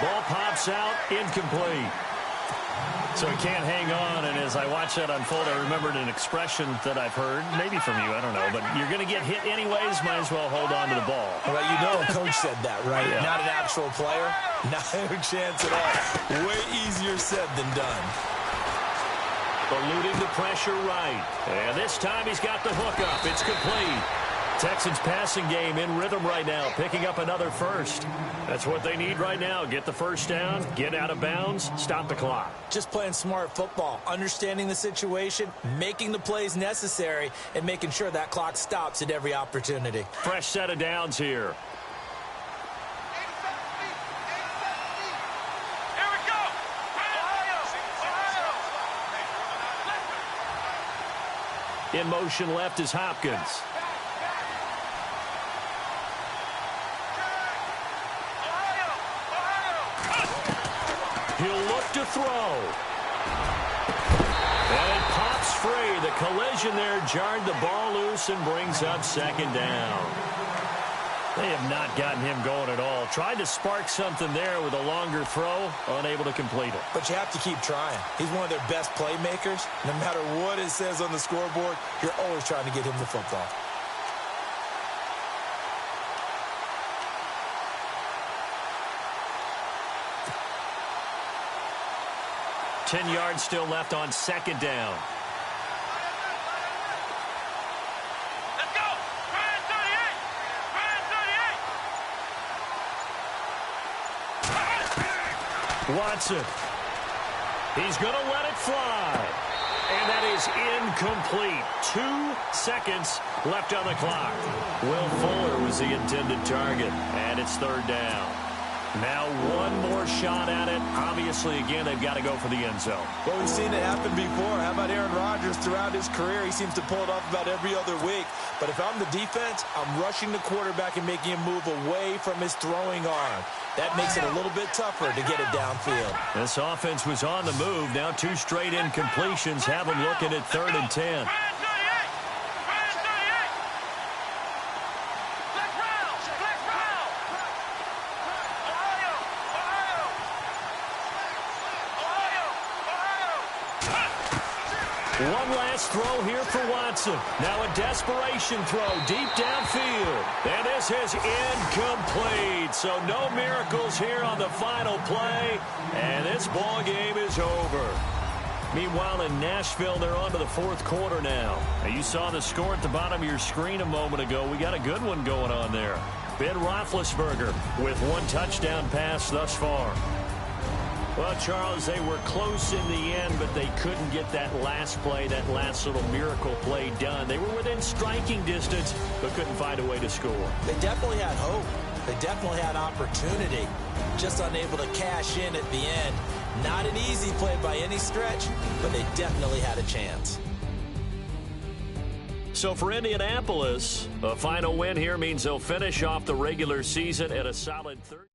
Ball pops out, incomplete. So he can't hang on, and as I watch that unfold, I remembered an expression that I've heard, maybe from you, I don't know, but you're going to get hit anyways, might as well hold on to the ball.
Well, you know a coach said that, right?
Yeah.
Not an actual player. Not a chance at all. Way easier said than done.
Eluding the pressure right. And this time he's got the hook up. It's complete. Texans passing game in rhythm right now, picking up another first. That's what they need right now. Get the first down, get out of bounds, stop the clock.
Just playing smart football, understanding the situation, making the plays necessary, and making sure that clock stops at every opportunity.
Fresh set of downs here.
Here we go. Ohio.
In motion left is Hopkins. He'll look to throw. And it pops free. The collision there jarred the ball loose and brings up second down. They have not gotten him going at all. Tried to spark something there with a longer throw, unable to complete it.
But you have to keep trying. He's one of their best playmakers. No matter what it says on the scoreboard, you're always trying to get him the football.
Ten yards still left on second down.
Let's go. Ryan 38.
Watson. He's going to let it fly. And that is incomplete. 2 seconds left on the clock. Will Fuller was the intended target. And it's third down. Now one more shot at it. Obviously, again, they've got to go for the end zone.
Well, we've seen it happen before. How about Aaron Rodgers throughout his career? He seems to pull it off about every other week. But if I'm the defense, I'm rushing the quarterback and making him move away from his throwing arm. That makes it a little bit tougher to get it downfield.
This offense was on the move. Now 2 straight incompletions have them looking at 3rd and 10. One last throw here for Watson. Now a desperation throw deep downfield. And this is incomplete. So no miracles here on the final play. And this ball game is over. Meanwhile, in Nashville, they're on to the 4th quarter now. You saw the score at the bottom of your screen a moment ago. We got a good one going on there. Ben Roethlisberger with 1 touchdown pass thus far. Well, Charles, they were close in the end, but they couldn't get that last play, that last little miracle play done. They were within striking distance, but couldn't find a way to score.
They definitely had hope. They definitely had opportunity, just unable to cash in at the end. Not an easy play by any stretch, but they definitely had a chance.
So for Indianapolis, a final win here means they'll finish off the regular season at a solid third.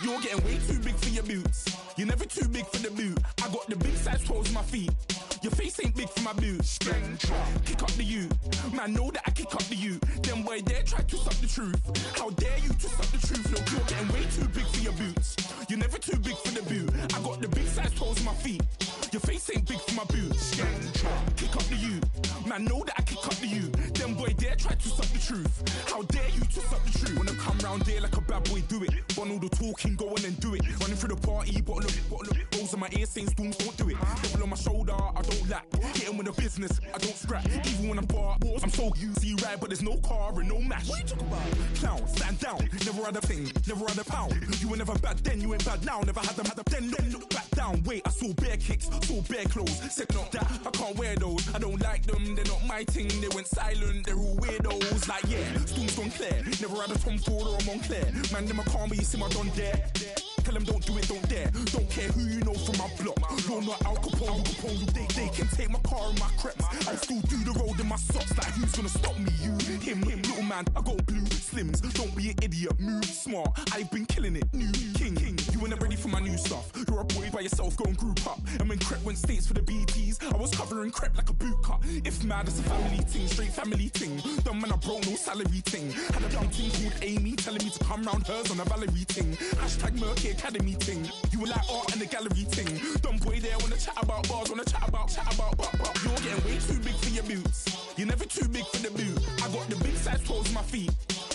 You're getting way too big for your boots. You're never too big for the boot. I got the big size toes on my feet. Your face ain't big for my boots. Kick up the you. Man, know that I kick up the you. Them boy dare try to suck the truth. How dare you to suck the truth? Look, you're getting way too big for your boots. You're never too big for the boot. I got the big size toes on my feet. Your face ain't big for my boots. Kick up the you. Man, know that I kick up the you. Them boy dare try to suck the truth. How dare you to suck the truth? Wanna come round there like a bad boy, do it. Want all the talking, go on and do it. Running through the party, bottle up. Rolls in my ear saying storms, don't do it. Double on my shoulder, I don't lack. Hitting with the business, I don't scrap. Even when I'm bar, I'm so easy right, but there's no car and no mash. What you talk about? Clown, stand down. Never had a thing, never had a pound. You were never bad then, you ain't bad now. Never had them, then look back down. Wait, I saw bare kicks, saw bare clothes. Said not that, I can't wear those. I don't like them, they're not my thing. They went silent, they're all weirdos. Like yeah, storms gone clear. Never had a Tom Ford or a Montclair. Man, them a calm, but you see my don there. Tell them don't do it, don't dare. Don't care who you know from my block. You're not Al Capone, they can take my car and my creps. I'll still do the road in my socks. Like who's gonna stop me? You, him, little man. I got blue slims. Don't be an idiot. Move smart. I've been killing it. New king. You ain't ready for my new stuff. You're a boy by yourself. Go and group up. And when Crep went states for the BTs, I was covering Crep like a boot cut. If mad, it's a family ting, straight family ting. Dumb man, I broke no salary ting. Had a young ting called Amy telling me to come round hers on a Valerie ting. Hashtag Murky Academy ting. You were like art and the gallery ting. Dumb boy there wanna chat about bars, wanna chat about. You're getting way too big for your boots. You're never too big for the boot. I got the big size toes on my feet.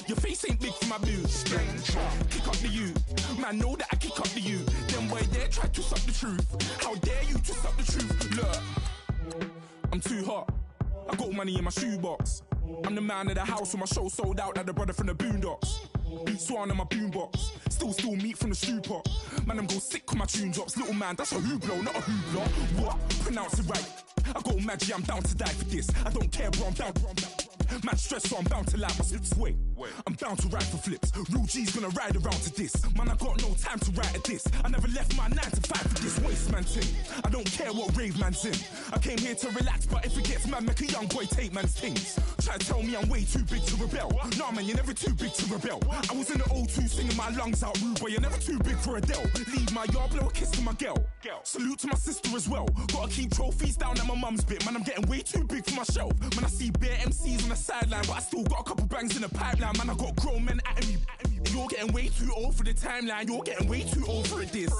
Your face ain't big for my boots. Kick up the you. Man, know that I kick up the you. Them boy there try to suck the truth. How dare you to suck the truth? Look, I'm too hot. I got money in my shoebox. I'm the man of the house when my show sold out like the brother from the Boondocks. Beat Swan in my boombox. Still meat from the stew pot. Man, I'm go sick when my tune drops. Little man, that's a hooplo, not a hoopla. What? Pronounce it right. I got Maggie, I'm down to die for this. I don't care, bro, I'm down. Man stressed, so I'm bound to lie my slips. Wait, I'm bound to ride for flips. Real G's gonna ride around to this. Man, I got no time to write at this. I never left my 9 to 5 for this waste man thing. I don't care what rave man's in. I came here to relax, but if it gets mad, make a young boy take man's things. Try to tell me I'm way too big to rebel. Nah, man, you're never too big to rebel. I was in the O2 singing my lungs out, rude boy. You're never too big for Adele. Leave my yard, blow a kiss to my girl. Salute to my sister as well. Gotta keep trophies down at my mum's bit. Man, I'm getting way too big for my shelf. Man, I see bare MCs on the sideline, but I still got a couple bangs in the pipeline. Man, I got grown men at me. You're getting way too old for the timeline. You're getting way too old for a diss.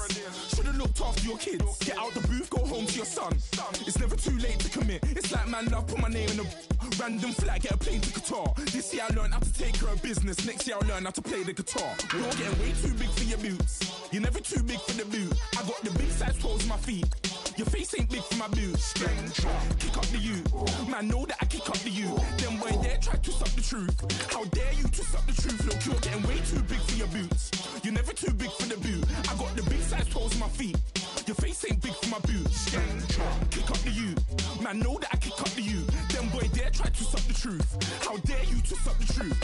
Should've looked after your kids. Get out the booth, go home to your son. It's never too late to commit. It's like man love, put my name in a random flat, get a plane to Qatar. This year I learned how to take care of business. Next year I'll learn how to play the guitar. You're getting way too big for your boots. You're never too big for the boot. I got the big size toes on my feet. Your face ain't big for my boots. Kick up the you. Man, know that I kick up the you. Them boy there try to suck the truth. How dare you to suck the truth? Look, you're getting way too big for your boots. You're never too big for the boot. I got the big size toes on my feet. Your face ain't big for my boots. Kick up the you. Man, know that I kick up the you. Them boy there try to suck the truth. How dare you to suck the truth?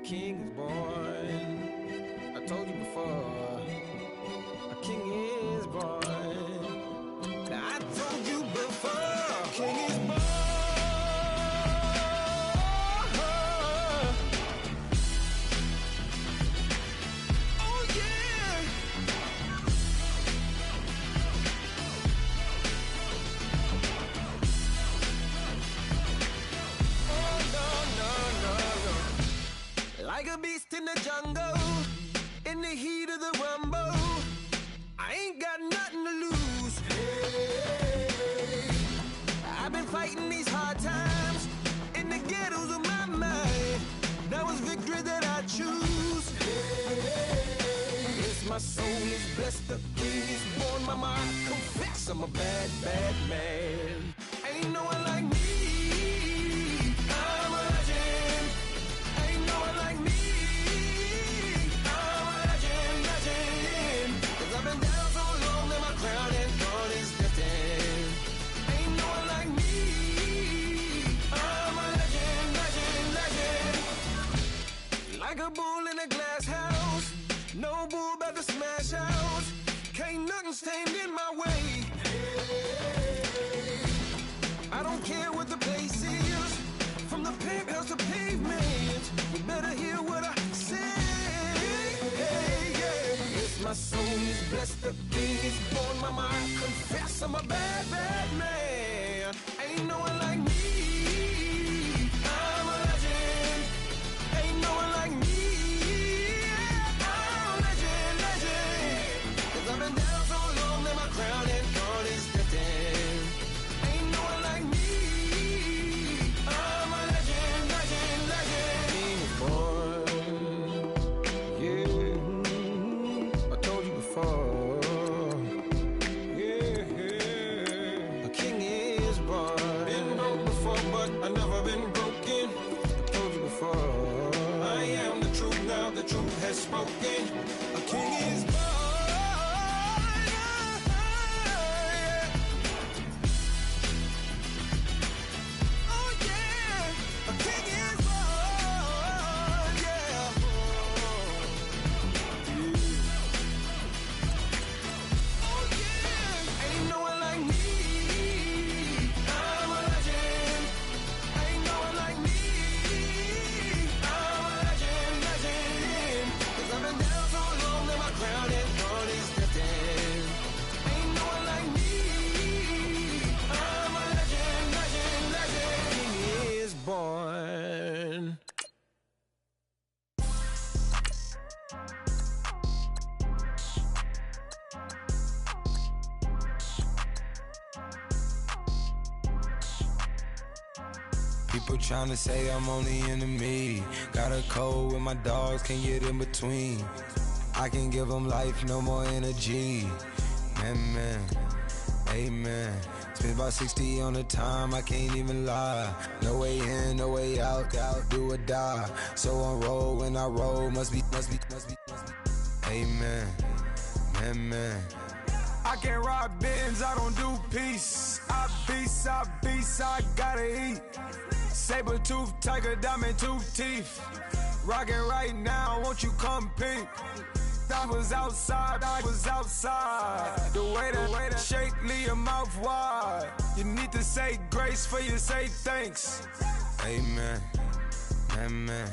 King is born. I told you before. A king is born. Now I told you before. A king is born. Oh yeah. Like a beast in the jungle, in the heat of the rumble, I ain't got nothing to lose. Hey, I've been fighting these hard times in the ghettos of my mind. Now it's victory that I choose. Hey, yes, my soul is blessed, the king is born. Mama, I confess I'm a bad, bad man. Ain't no one like me. I'm a legend. Ain't no one like me. I'm a legend, legend. 'Cause I've been down so long that my crown and throne is destined. Ain't no one like me. I'm a legend, legend, legend. Like a bull in a glass house. No bull about to smash out. Can't nothing stand in my way. I don't the truth has spoken. A king is born. Oh yeah, a king is born. Yeah. Oh yeah, ain't no one like me. I'm a legend. Ain't no one like me. I'm a legend, legend. 'Cause I've been down so long that my crown and throne is lifted. Ain't no one like me. I'm a legend, legend, legend. He is born.
People tryna say I'm on the enemy. Got a code with my dogs, can't get in between. I can give them life, no more energy. Amen, amen. Spent about 60 on the time, I can't even lie. No way in, no way out, do or die. So on roll, when I roll, must be. Amen, amen.
I can't ride Benz, I don't do peace. I beast, I gotta eat. Saber tooth, tiger, diamond tooth teeth. Rockin' right now, won't you come peek? I was outside. The way that shake, leave your mouth wide. You need to say grace for you say thanks.
Amen, amen.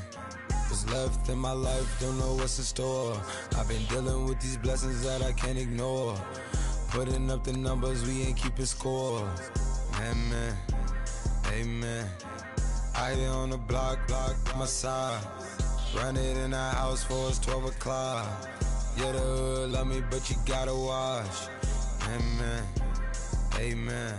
What's left in my life, don't know what's in store. I've been dealing with these blessings that I can't ignore. Putting up the numbers, we ain't keeping score. Amen, amen. I be on the block, my side. Run it in the house for us 12 o'clock. Yeah, the hood love me, but you gotta watch. Amen, amen.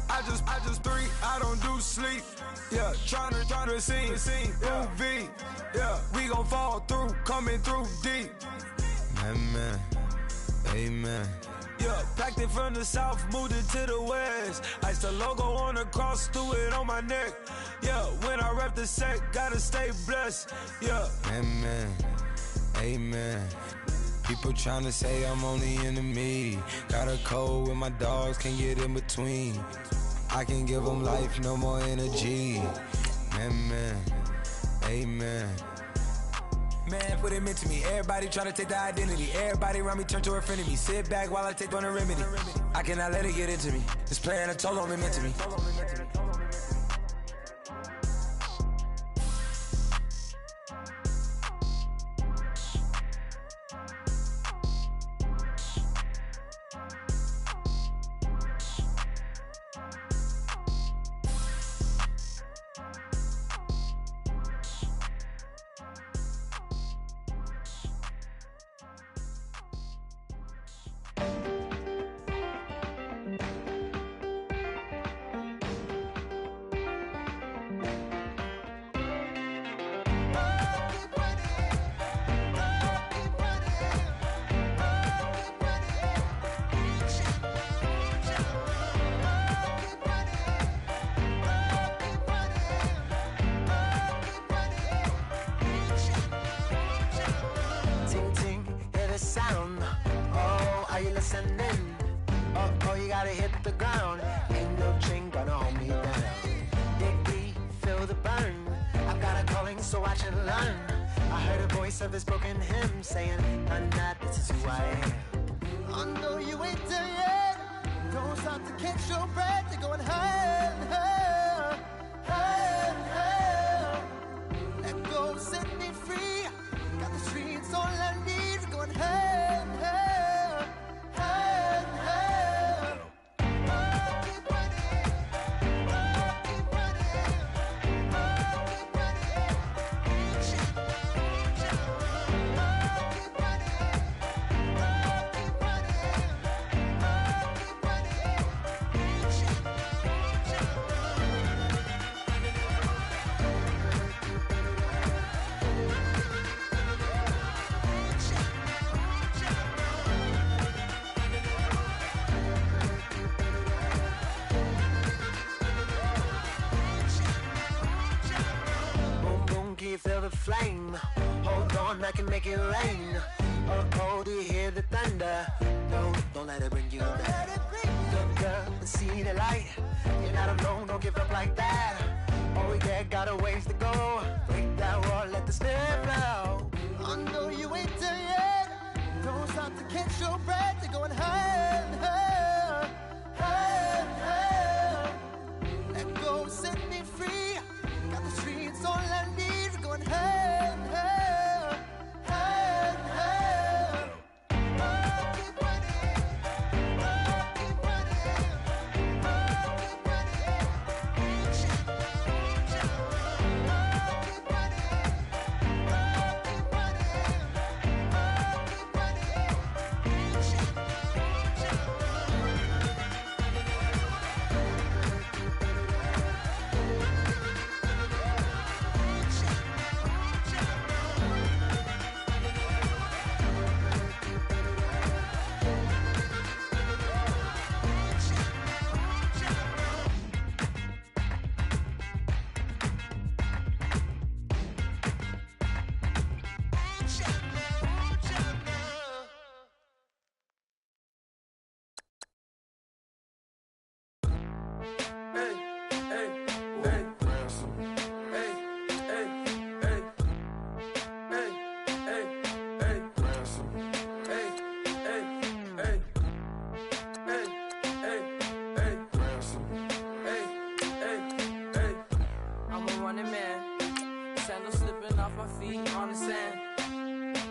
I just three, I don't do sleep. Yeah, tryna see, UV. Yeah, we gon' fall through, coming through deep.
Amen, amen.
Yeah, packed it from the south, moved it to the west. Iced the logo on the cross, threw it on my neck. Yeah, when I rep the set, gotta stay blessed. Yeah.
Amen, amen. People tryna say I'm on the enemy. Got a code with my dogs, can't get in between. I can give them life, no more energy. Amen, amen.
Man, what it meant to me. Everybody try to take the identity. Everybody around me turn to a friend of me. Sit back while I take on a remedy. I cannot let it get into me. This playing a toll on me, meant to me.
Of his broken hymn saying, "I'm not, this is who I am." I know you ain't there yet. Don't stop to catch your breath. You're going higher and higher, higher and higher. Let go, set me free. Got the streets all I need. We're going higher and higher, higher and higher. Keep running, keep running, keep Feel the flame, hold on storm, I can make it rain. Oh, do you hear the thunder? No, don't let it bring you down. Look up and see the light. You're not alone, don't give up like that. Oh yeah, got a ways to go. Break that wall, let the snare blow. I know you ain't done yet. Don't stop to catch your breath. You're going higher and higher, higher and higher. Let go, set me free. Got the streets all I need. We're going higher and higher, higher and higher. Oh, keep running. Oh, keep running. Oh, keep running. Keep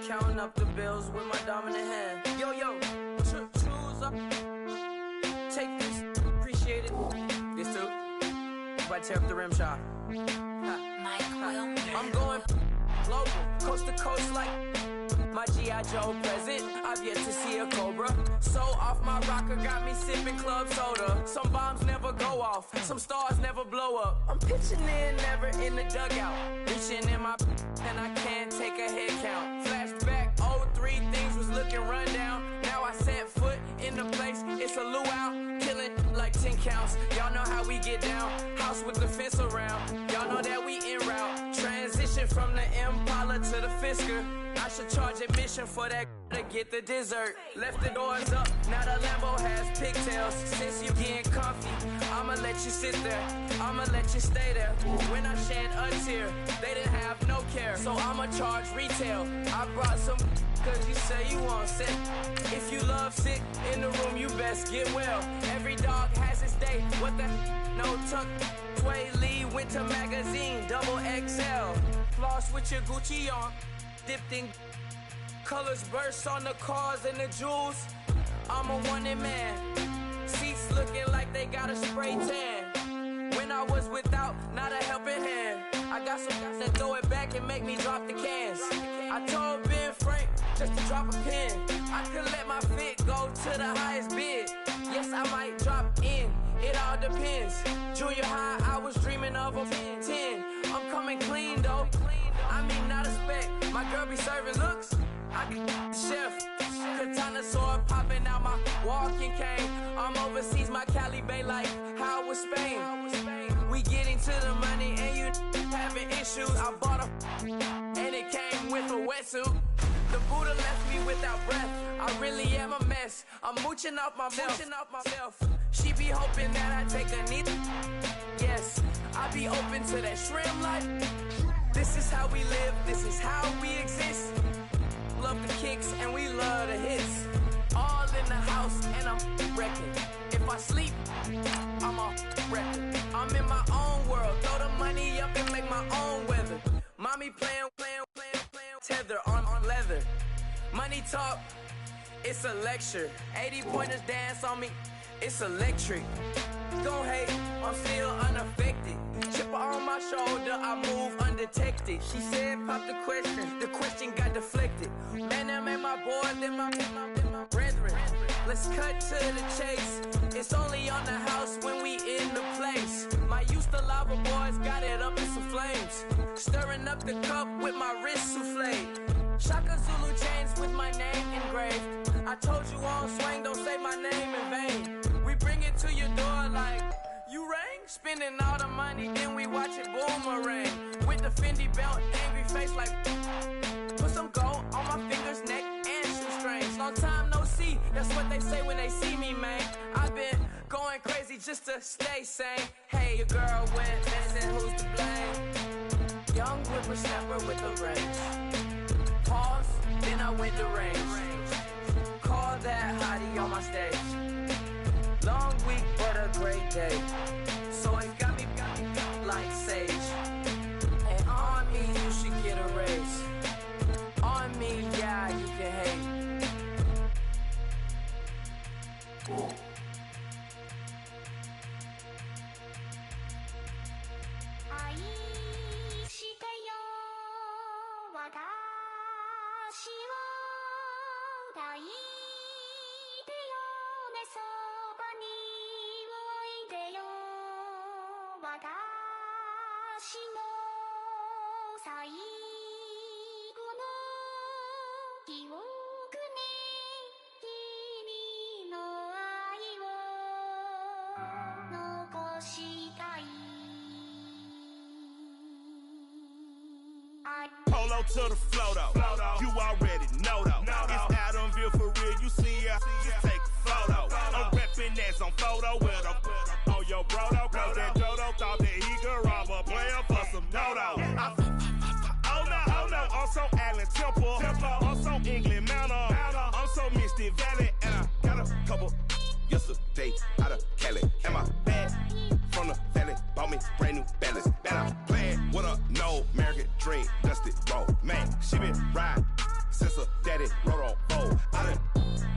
counting up the bills with my dominant hand. Yo, choose up. Take this, appreciate it. This too. If I tear up the rim shot. I'm going global, coast to coast like my G.I. Joe present. I've yet to see a Cobra. So off my rocker got me sipping club soda. Some bombs never go off, some stars never blow up. I'm pitching in, never in the dugout. Reaching in my and I can't take a head count. Flashback, 03, things was looking run down. Now I set foot in the place, it's a luau. Killing like 10 counts, y'all know how we get down. House with the fence around, y'all know that we en route. Transition from the Impala to the Fisker. I should charge admission for that to get the dessert. Left the doors up, now the Lambo has pigtails. Since you getting comfy, I'ma let you sit there, I'ma let you stay there. When I shed a tear, they didn't have no care. So I'ma charge retail. I brought some cause you say you want sick. If you love sick in the room, you best get well. Every dog has its day, what the no tuck. Tway Lee Winter Magazine, double XL. Floss with your Gucci on, dipped in colors burst on the cars and the jewels. I'm a wanted man. Seats looking like they got a spray tan. When I was without, not a helping hand. I got some guys that throw it back and make me drop the cans. I told Ben Frank just to drop a pin. I could let my fit go to the highest bid. Yes, I might drop in, it all depends. Junior high, I was dreaming of a 10. I'm coming clean though, I mean not a spec. My girl be serving looks, I can the chef. Katana sword popping out my walking cane. I'm overseas, my Cali Bay like how was Spain. We getting to the money and you having issues. I bought a and it came with a wetsuit. The Buddha left me without breath. I really am a mess. I'm mooching off myself. She be hoping that I take a knee. Yes, I be open to that shrimp life. This is how we live, this is how we exist. Love the kicks and we love the hits. All in the house and I'm wrecking. If I sleep, I'm a wrecking. I'm in my own world, throw the money up and make my own weather. Mommy playing, tether on leather. Money talk, it's a lecture. 80 pointers dance on me, it's electric. Don't hate, I'm still unaffected. Chipper on my shoulder, I move undetected. She said pop the question got deflected. Man, that made my boy, then my brethren. Let's cut to the chase. It's only on the house when we in the place. My used to lava boys got it up in some flames. Stirring up the cup with my wrist souffle. Shaka Zulu chains with my name engraved. I told you on swing, don't say my name in vain. We bring it to your door like, you rang? Spending all the money, then we watch it boomerang. With the Fendi belt, angry face like, put some gold on my fingers, neck, and shoestrings. Long time no see, that's what they say when they see me, man. I've been going crazy just to stay sane. Hey, your girl went missing, who's to blame? Young whippersnapper with the range. Pause, then I went to range. Call that hottie on my stage. Long week, but a great day. So it got me like sage. And on me, you should get a raise. On me, yeah, you can hate. Ooh.
Polo to the flow though. You already know though. It's Adamville for real. You see ya, just take a photo. I'm reppin' that's on photo with a on your bro though. Cause that Dodo thought that he could rob a player for some dodo. Oh no, also Allen Temple. Also England Mountain. I'm so Misty Valley. And I got a couple yesterday out of Cali. And my bag from the valley bought me brand new balance. And I'm playing with a no American dream, dusty road. Man, she been riding since her daddy rode on bold. I done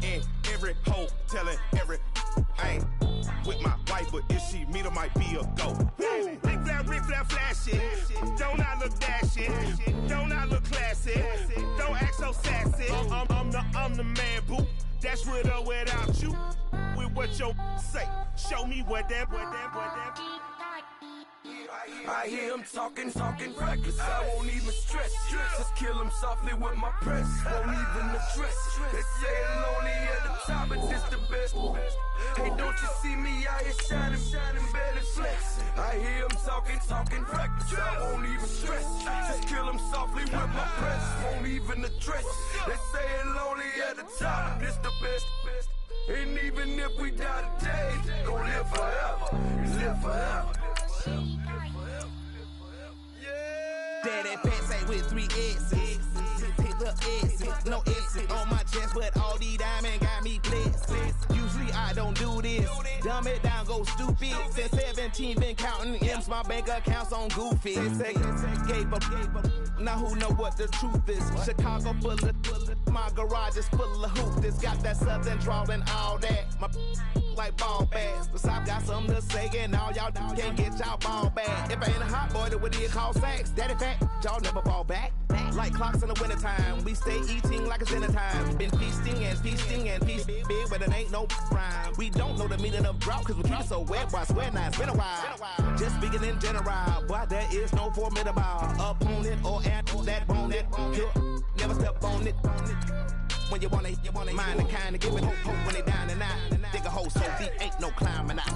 in every hole, telling every I ain't with my wife, but if she meet her, might be a go. Rick Flair flashing. Don't I look dashing? Don't I look classy? Don't act so sassy. I'm the man, boo. That's with or without you. With what your say. Show me what that.
I hear him talking reckless. I won't even stress. Just kill him softly with my press. Won't even address. They say I'm lonely at the top, but this the best. Hey, don't you see me out here shining, belly flex? I hear him talking reckless. I won't even stress. Just kill him softly with my press. Won't even address. They say I'm lonely at the top, but this the best. And even if we die today, gon' live forever. Live forever.
Daddy pants ain't with 3 S's. Pick up S's, no S's on my chest, but all these diamonds got me blessed. Usually I don't do this. Dumb it down, go stupid. Since 17, been counting M's, my bank account's on goofy. They say gave up. Now who know what the truth is? Chicago full of my garage is full of hoop. This got that southern drawl and all that. My like ball bags. The South got something to say, and all y'all can't get y'all ball back. If I ain't a hot boy, then what do you call sacks? Daddy fat, y'all never fall back. Like clocks in the wintertime, we stay eating like it's dinner time. Been feasting and feasting big, but it ain't no rhyme. We don't know the meaning of drought, cause we keep it so wet, boy, I swear now it's been a while. Just speaking in general, boy, there is no formidable opponent or that bone that you never step on it. When you wanna mind the kind of give it hope when they down and out. Dig a hole so deep, ain't no climbing out.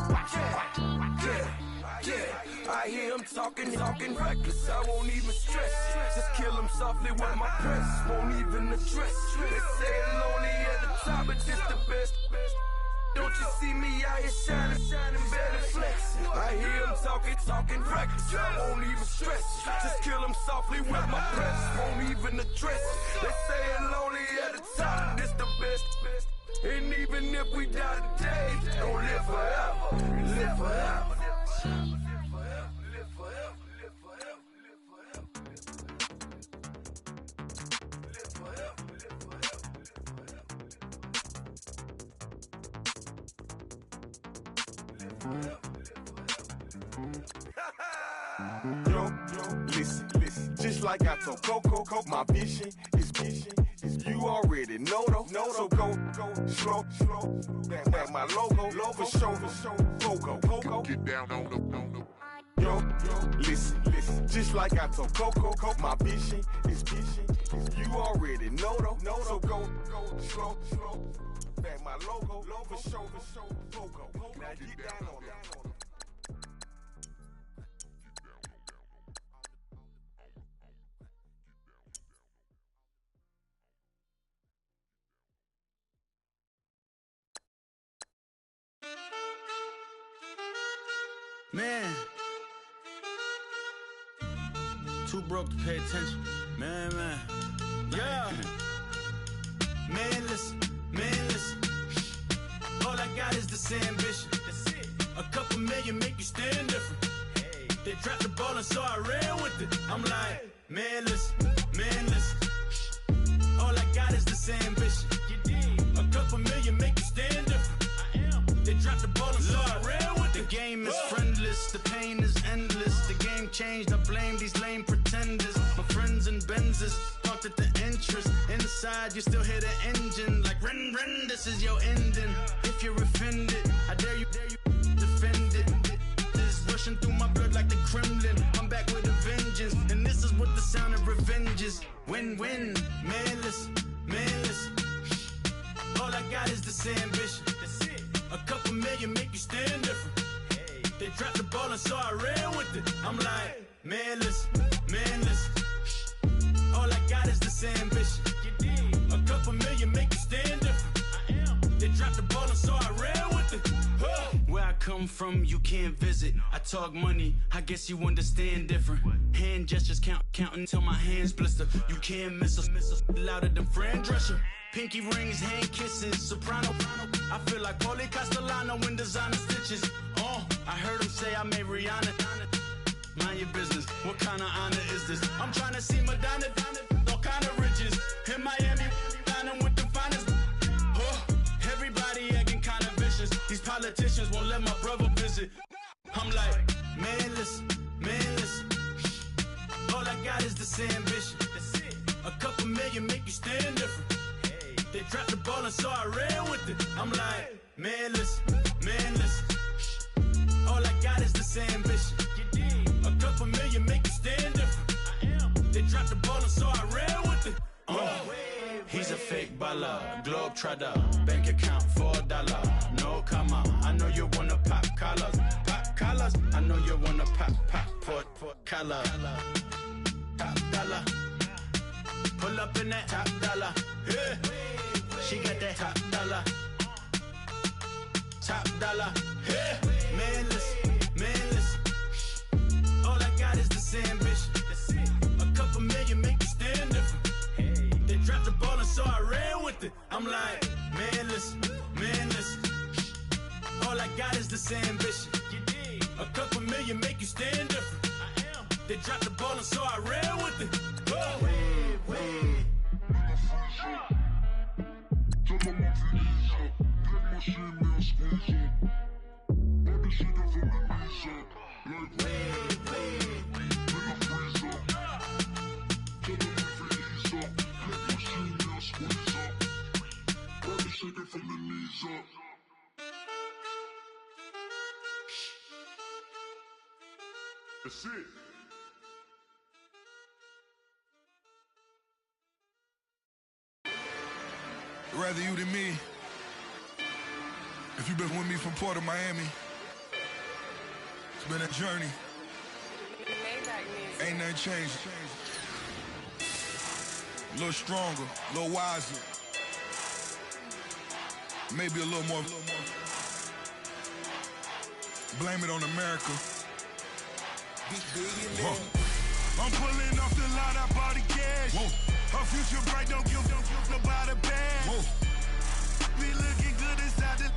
Yeah, I hear him talking reckless. I won't even stress. Just kill him softly with my press. Won't even address. They say I'm lonely at the top, but this the best. Don't you see me out here shining, belly flex? I hear him talking reckless. I won't even stress. Just kill him softly with my press. Won't even address. They say I'm lonely at the top, this the best. And even if we die today, don't live forever. Live forever.
Yo, listen, just like I told Coco, my vision is you already know though. So go slow, back my logo, for show, Pogo. Get down on the. Yo, listen, just like I told Coco, my vision is you already know though. So go slow, back my logo, for show, Pogo. Now get down on the.
Man. Too broke to pay attention. Man. Yeah. Man, listen. All I got is this ambition. That's it. A couple million make you stand different. Hey. They dropped the ball and so I ran with it. I'm like, man, listen. All I got is this ambition. You did. A couple million make you stand different. I am. They dropped the ball and so I ran with it. The game is friendless, the pain is endless. The game changed, I blame these lame pretenders. My friends and Benzes talked at the entrance. Inside, you still hear the engine. Like, ren, this is your ending. If you're offended, I dare you defend it. This rushing through my blood like the Kremlin. I'm back with a vengeance. And this is what the sound of revenge is. Win-win. Man, listen. All I got is this ambition. That's it. A couple million make you stand different. Hey. They dropped the ball and so I ran with it. I'm like, man, listen. All I got is this ambition. You did. A couple million make you stand different. I am. They dropped the ball and so I ran with it. Where I come from, you can't visit. I talk money, I guess you understand different. Hand gestures counting till my hands blister. You can't miss us louder than Fran Drescher. Pinky rings, hand kisses, soprano. I feel like Paulie Castellano in designer stitches. I heard him say I made Rihanna. Mind your business, what kind of honor is this? I'm trying to see Madonna, all kind of riches. In Miami, dining with the finest. Everybody acting kind of vicious. These politicians won't let my brother visit. I'm like, man, listen. All I got is this ambition. That's it. A couple million make you stand different. Hey. They dropped the ball and so I ran with it. I'm like, man, listen. All I got is this ambition. You did. A couple million make you stand different. I am. They dropped the ball and so I ran with it. He's a fake baller, globe trotter, bank account $4. No comma, I know you wanna pop collars. I know you wanna pop collar. Top dollar, pull up in that top dollar. Yeah. She got that top dollar. Yeah. Man, listen. All I got is this ambition. That's it. A couple million make you stand different. Hey. They dropped the ball and so I ran with it. I'm like, man, listen. All I got is this ambition. You did. A couple million make you stand different. I am. They dropped the ball and so I ran with it.
That's it.
Rather you than me. If you've been with me from Port of Miami, it's been a journey. Ain't nothing changed. A little stronger, a little wiser. Maybe a little more. Blame it on America.
I'm pulling off the lot, I bought the cash. Her future bright, don't give nobody bad. Be looking good inside the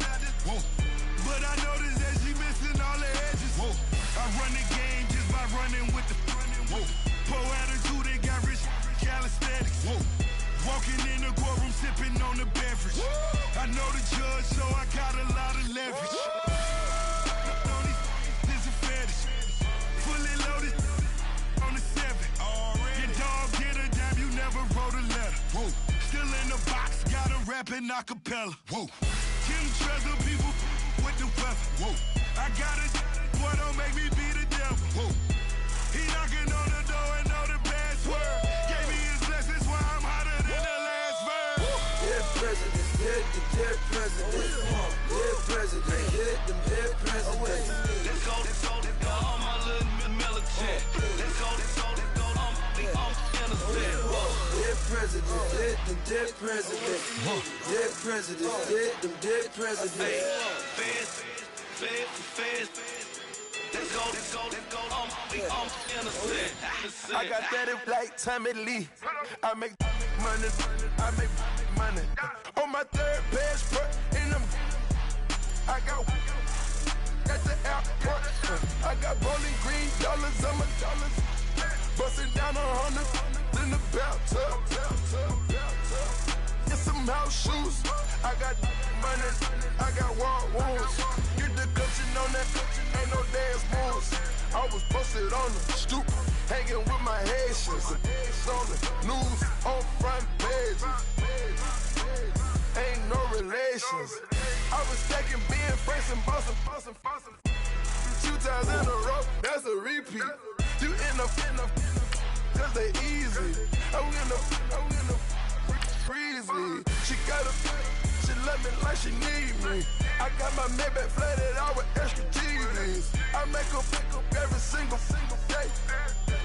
but I noticed that she missing all the edges. I run the game just by running with the poor attitude, they got rich calisthenics. Walking in the courtroom, sipping on the beverage. I know the judge, so I got a lot of leverage. This a fetish. Fully loaded on the 7. Your dog get a dime, you never wrote a letter. Still in the box, got a rapping acapella. Kim Treasure, people with the weather. I got a boy, don't make me be the devil. He knocking on the door and know the password. Gave me his blessings while I'm hotter than the last verse.
Dead presidents, dead presidents. Dead presidents, dead presidents.
Let's go, all my little military. Let's go, I'm innocent.
Dead presidents, dead presidents. Dead presidents, dead presidents.
Feds. Let's
I got that like Tommy Lee. I make money. On my third passport, and I got at the airport. I got bowling green dollars on my dollars. Busting down 100 in the bathtub. Get some house shoes. I got money. I got war wounds. Get the coaching on that. Ain't no dance moves. I was posted on the stoop, hanging with my Haitians. On the news, on front pages. Ain't no relations. I was stacking being fresh and bustin'. 2 times in a row, that's a repeat. You in the cause they easy. I'm in the breezy. She love me like she need me. I got my Maybach flooded out with extra TVs. I make her pick up every single day.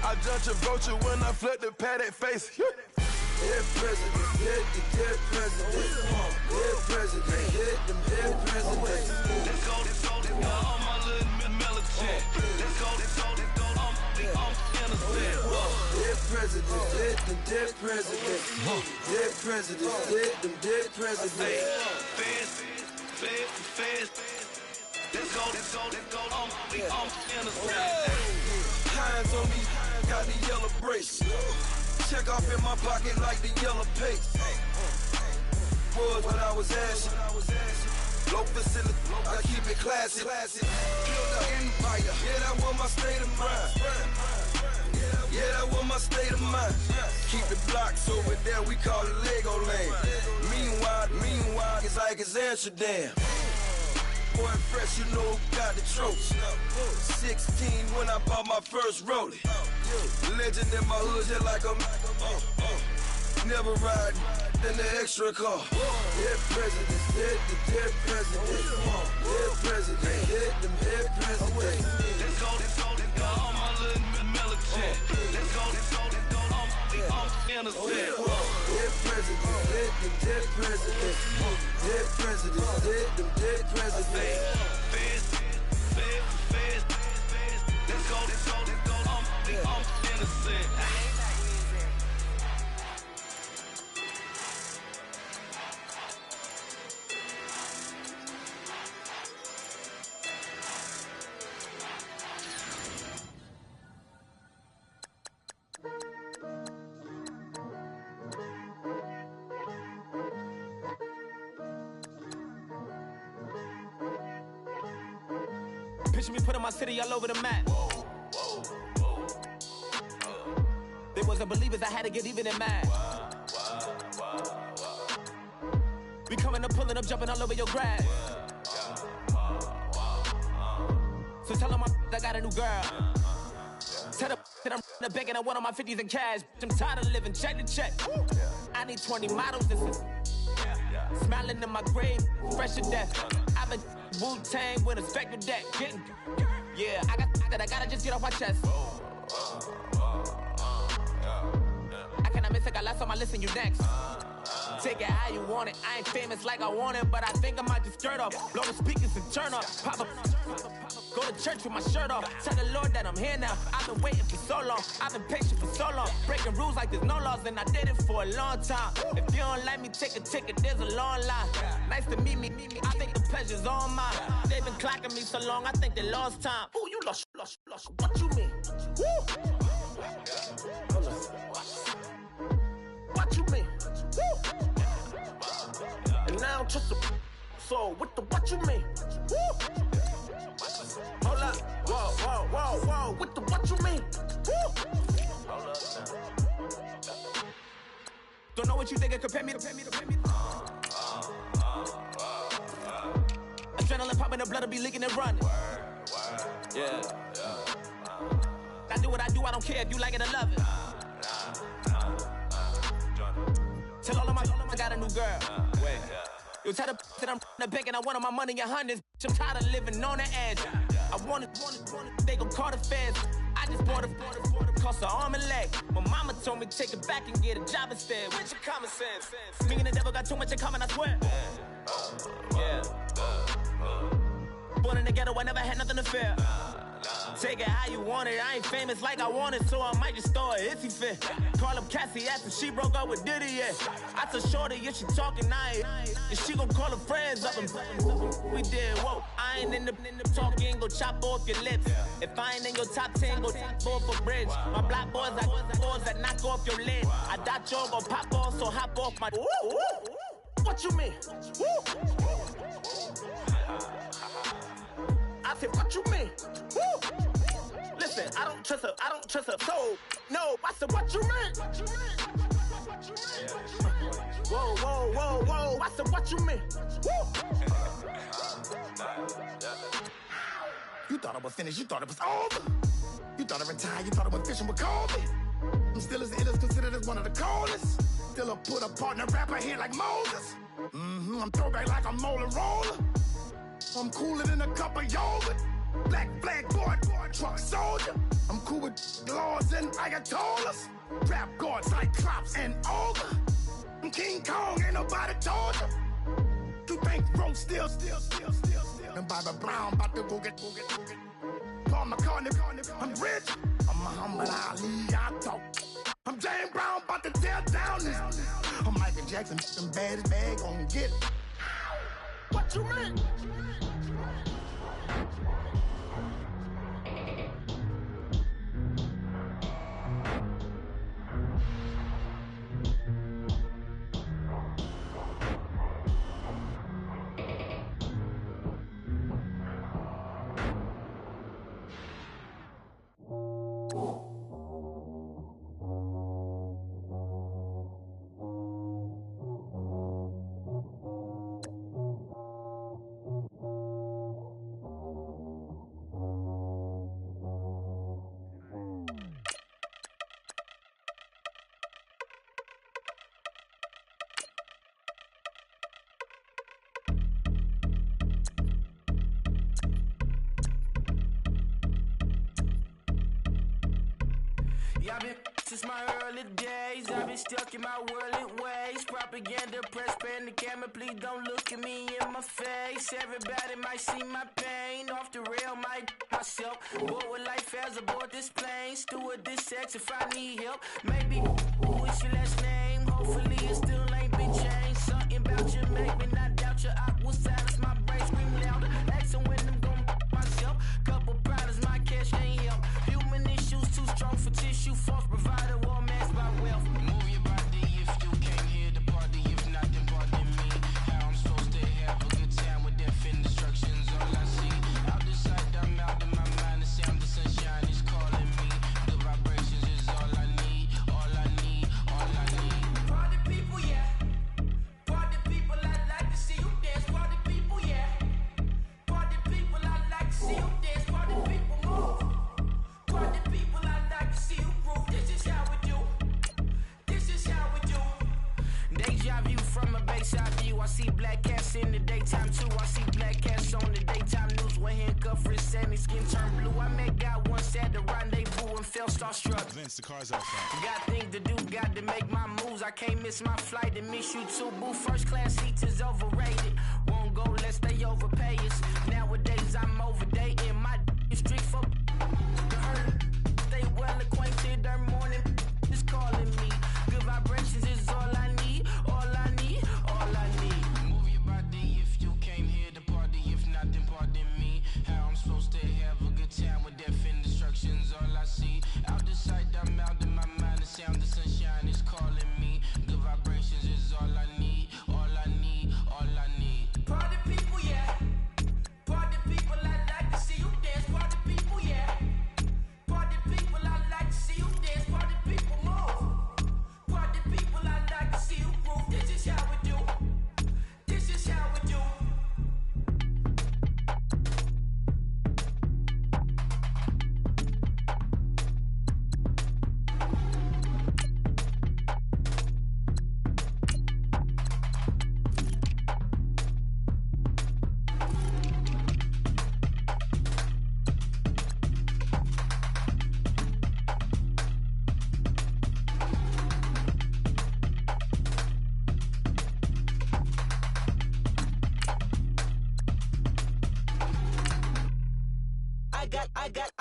I judge a vulture when I flip the paddock face. Dead president, dead president, dead president, hit them dead president. Let's go, all my little militant. Let's go, I'm innocent. Dead president, hit them dead president. Dead president, hit them dead president. Fast. Let's go, I'm innocent. Hands on me, got the yellow brace. Check off in my pocket like the yellow paste. Was when I was ashy. Low facility, I keep it classy. Build an empire, yeah, that was my state of mind. Yeah, that was my state of mind. Keep the blocks over there, we call it Lego Land. Meanwhile, it's like it's Amsterdam. Boy, fresh, you know who got the tropes. 16 when I bought my first rollie. Legend in my hood, just like a never ride in the extra car. Dead presidents, dead president. Dead president, hit them dead president. Let's go, all my little militant. Let's go, I'm innocent. Dead president, hit them dead president. Dead president, hit them dead president. Fast. Let's go, I'm innocent.
Picture me putting my city all over the map. They wasn't believers, I had to get even and mad. We coming up, pulling up, jumping all over your grass. So tell them I got a new girl. Tell them that I'm the bank and I want all my 50s in cash. I'm tired of living check to check. I need 20 models, this is smiling in my grave, fresh to death. I've been Wu-Tang with a spectre deck. Yeah, I gotta just get off my chest. I cannot miss it, got last on my list and you next. Take it how you want it. I ain't famous like I want it, but I think I might just skirt off. Blow the speakers and turn up. Pop up. Go to church with my shirt off. Tell the Lord that I'm here now. I've been waiting for so long. I've been patient for so long. Breaking rules like there's no laws, and I did it for a long time. If you don't like me, take a ticket. There's a long line. Nice to meet me. I think the pleasure's all mine. They've been clocking me so long, I think they lost time. Ooh, you lost. What you mean? Woo! What you mean? Woo! And now I'm just a so what you mean? Woo! Hold up, whoa, what you mean? Woo! Hold up now. Don't know what you think, compare me to. Adrenaline popping, the blood will be leaking and running. Yeah. I do what I do, I don't care if you like it or love it. Tell all of my I got a new girl. Wait. You tell the that I'm the bank and I want all my money in hundreds. I'm tired of living on the edge. I want it, they gon' call the feds. I just bought a cost an arm and leg. My mama told me take it back and get a job instead. Where's your common sense? Me and the devil got too much in common, I swear. Yeah. Born in the ghetto, I never had nothing to fear. Take it how you want it. I ain't famous like I want it, so I might just throw it if he fit. Call up Cassie after she broke up with Diddy, yeah. I told Shorty if she talking, and she gon' call her friends up and we did, whoa. I ain't in the talking, go chop off your lips. If I ain't in your top 10, go top 4 for bridge. My black boys, I got boys that knock off your lid. I doubt y'all gon' pop off, so hop off my. What you mean? I said, what you mean? Listen, I don't trust her, so no. I said, what you mean? Whoa. I said, what you mean?
You thought it was finished, you thought it was over. You thought it retired, you thought it was fishing with Kobe. I'm still as ill as considered as one of the coldest. Still a put a partner rapper here like Moses. I'm throwback like a molar roller. I'm cooler than a cup of yogurt. Black flag boy, truck soldier. I'm cool with laws and ayatollahs. Rap god, Cyclops and ogre. I'm King Kong, ain't nobody told you. You think Rose still. And Bobby Brown about to go get. Paul McCartney, I'm rich. I'm Muhammad Ali, I talk. I'm James Brown, about to tear down this. I'm Michael Jackson, them bad as bad, gon' get it. What you mean?
I've been since my early days. I've been stuck in my worldly ways. Propaganda, press, pen, the camera. Please don't look at me in my face. Everybody might see my pain. Off the rail, might myself. Bored with life as aboard this plane. Steward this sex if I need help. Maybe what's your last name? Hopefully it still ain't been changed. Something about you make me not doubt you. I will silence my brain, scream louder. Asking when I'm gon' myself. Couple problems, my cash ain't help. Human issues too strong for tissue. False provider, war mask by wealth. Move your body if you came here to party. If not, then pardon me. How I'm supposed to have a good time with death and destruction's all I see. Out the sight, I'm out of my mind. The sound of sunshine is calling me. The vibrations is all I need. All I need, all I need. Party people, yeah. Party people, I'd like to see you dance. Party people, yeah. Party people, I'd like to see you dance. Party people, move. Party people, I'd like to see you groove. This is how we do. This is how we do. Deja view from a bayside view. I see black cats in the daytime too. I see black cats on the daytime news. When handcuffed, wrist and his skin turned blue. I met God once at the rendezvous and felt starstruck.
Vince, the car's outside.
Got things to do, got to make my moves. I can't miss my flight and miss you too, boo. First class seats is overrated. Won't go less they overpay us. Nowadays I'm overdating my street for the hurt. Stay well acquainted, their morning is calling me. Good vibrations is all I need, all I need, all I need. Move your body if you came here to party. If not, then pardon me. How I'm supposed to have a good time with death and destruction's all I see. Out the sight, I'm out in my mind. The sound of sunshine is calling me. Good vibrations is all I need, all I need, all I need. Party people, yeah. Party people, I'd like to see you dance. Party people, yeah. Party people, I'd like to see you dance. Party people, move. Party people, I'd like to see you groove. This is how we do. This is how we do.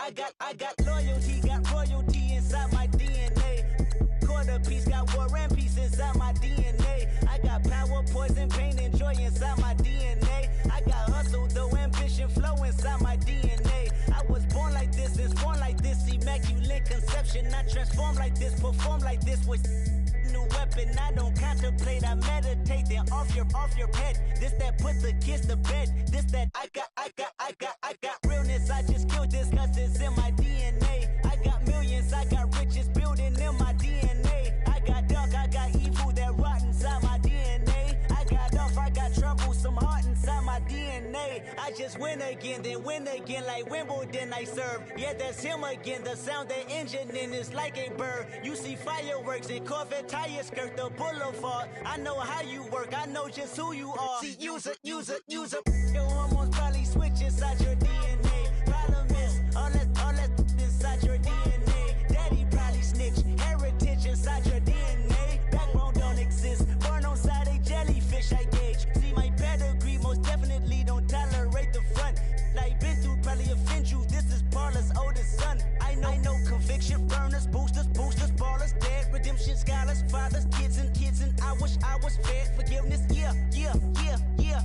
I got loyalty, got royalty inside my DNA. Quarter piece, got war and peace inside my DNA. I got power, poison, pain, and joy inside my DNA. I got hustle, though, ambition, flow inside my DNA. I was born like this, it's born like this, immaculate conception. I transform like this, perform like this with new weapon. I don't contemplate, I meditate, then off your head. This that put the kids to bed. This that I got realness. I just killed this cause it's in my DNA. I got millions, I got riches building in my DNA. I got dark, I got evil that rot inside my DNA. I got off, I got trouble, some heart inside my DNA. I just win again, then win again like Wimbledon I serve. Yeah, that's him again, the sound that engine in is like a bird. You see fireworks and Corvette tires skirt the boulevard. I know how you work, I know just who you are. See, use it. Your hormones probably switch inside your DNA. Problem is, all that inside your DNA. Daddy probably snitch, heritage inside your DNA. Backbone don't exist, born on side a jellyfish I gauge. See my pedigree, most definitely don't tolerate the front. Like been through probably offend you, this is Paula's oldest son. I know conviction, burners, boosters, ballers, dead, redemption, scholars, fathers, kids and I wish I was fed forgiveness, yeah.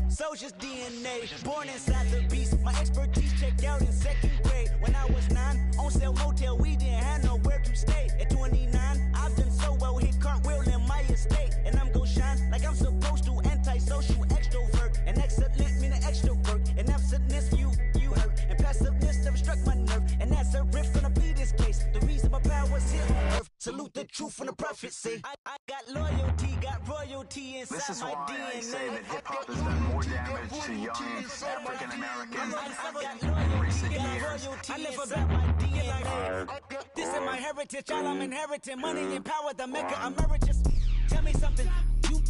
Soldier's DNA, born inside the beast. My expertise checked out in second grade. When I was 9, on sale motel, we didn't have nowhere to stay. At 29, I've done so well, hit cartwheel in my estate. And I'm gon' shine like I'm supposed to, antisocial extrovert. And excellent meaning extra work. And absentness, you hurt. And passiveness never struck my nerve. And that's a riff gonna be this case. The reason my power's here on earth. Salute the truth from the prophecy. I got loyalty, got royalty inside
this is
my
why
DNA.
I say that hip-hop has done more damage to young African-Americans in recent years.
I live about my DNA. This is my heritage, all I'm inheriting. Money and power, the maker emeritus. Tell me something, you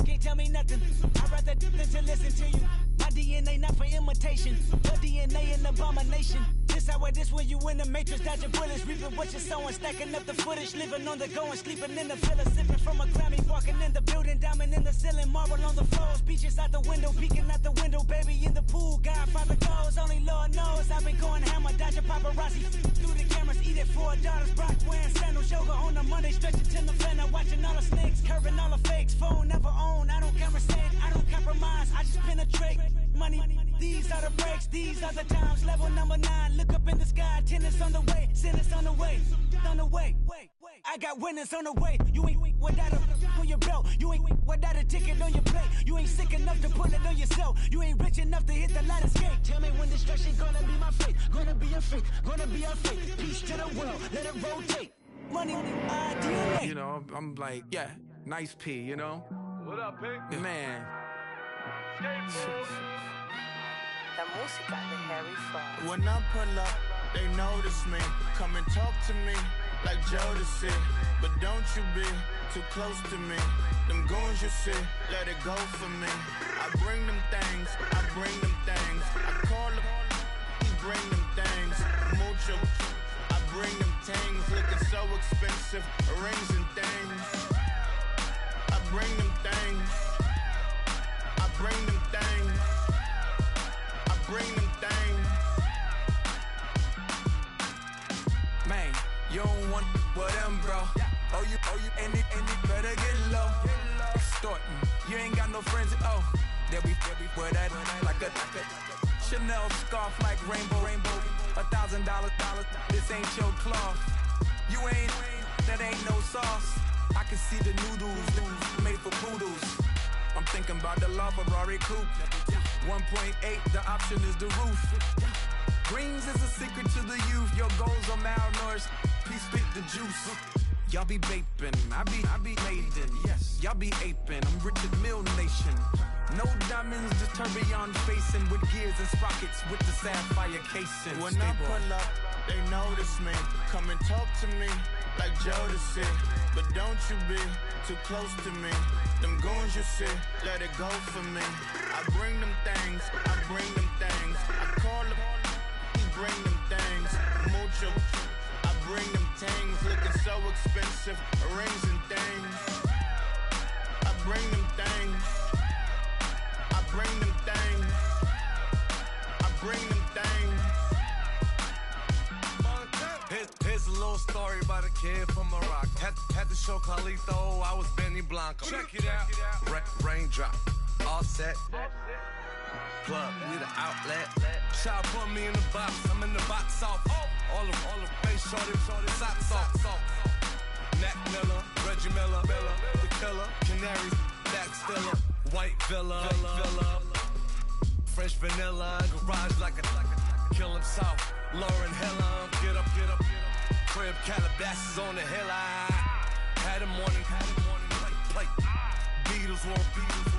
can't tell me nothing. I'd rather than to listen to you. My DNA not for imitation. Your DNA an abomination. This how it is when you in the matrix, dodging bullets, reaping what you're sowing, stacking up the footage, living on the go and sleeping in the villa, sipping from a Grammy, walking in the building, diamond in the ceiling, marble on the floors, beaches out the window, peeking out the window, baby in the pool, Godfather goes, only Lord knows, I've been going hammer, dodging paparazzi, through the cameras, eat it $4, Brock wearing sandals, yoga on a Monday, stretching till November, watching all the snakes, curving all the fakes, phone never own, I don't conversate, I don't compromise, I just penetrate, money, these are the breaks, these are the times, level number 9, look up in the sky, tennis on the way, sentence on the way, I got winners on the way, you ain't without a on your belt, you ain't without a ticket on your plate, you ain't sick enough to put it on yourself, you ain't rich enough to hit the light escape, tell me when destruction gonna be my fate, gonna be a fate, gonna be a fate, peace to the world, let it rotate, money, DNA.
You know, I'm like, yeah, nice P, you know?
What up, Pig?
Man.
When I pull up, they notice me. Come and talk to me like Jodeci. But don't you be too close to me. Them goons you see, let it go for me. I bring them things, I bring them things. I call them, he bring them things. Mucho, I bring them things. Looking so expensive, rings and things. I bring them things. I bring them things. Bring them things.
Man, you don't want with them, bro. Oh, you, and it better get low. Extorting, you ain't got no friends. Oh, they'll be with that like a Chanel scarf like rainbow. $1,000, this ain't your cloth. You ain't, that ain't no sauce. I can see the noodles made for poodles. I'm thinking about the LaFerrari coupe. 1.8, the option is the roof. Greens is a secret to the youth. Your goals are malnourished. Please spit the juice. Y'all be vaping, I be maiden. Yes, y'all be aping. I'm Richard Mill Nation. No diamonds, just tourbillon facing with gears and sprockets with the sapphire casing.
When I pull up, they notice me. Come and talk to me like Jodeci. But don't you be too close to me. Them goons you see, let it go for me. I bring them things, I bring them things. I call them, he bring them things. Mucho, I bring them things. Looking so expensive, rings and things. I bring them things. I bring them things. I bring them things.
little story about a kid from Morocco. Had to show Carlito I was Benny Blanco. Check it out. Raindrop, offset. Plug, we the outlet. Shot put me in the box. I'm in the box off. All the face shorty, socks off. Mac Miller, Reggie Miller, the killer, Canaries, Back Stiller, White Villa, French vanilla, garage like a kill him soft. Lauren Hiller, get up. Crib Calabasas on the hill. I had him morning, plate. Beatles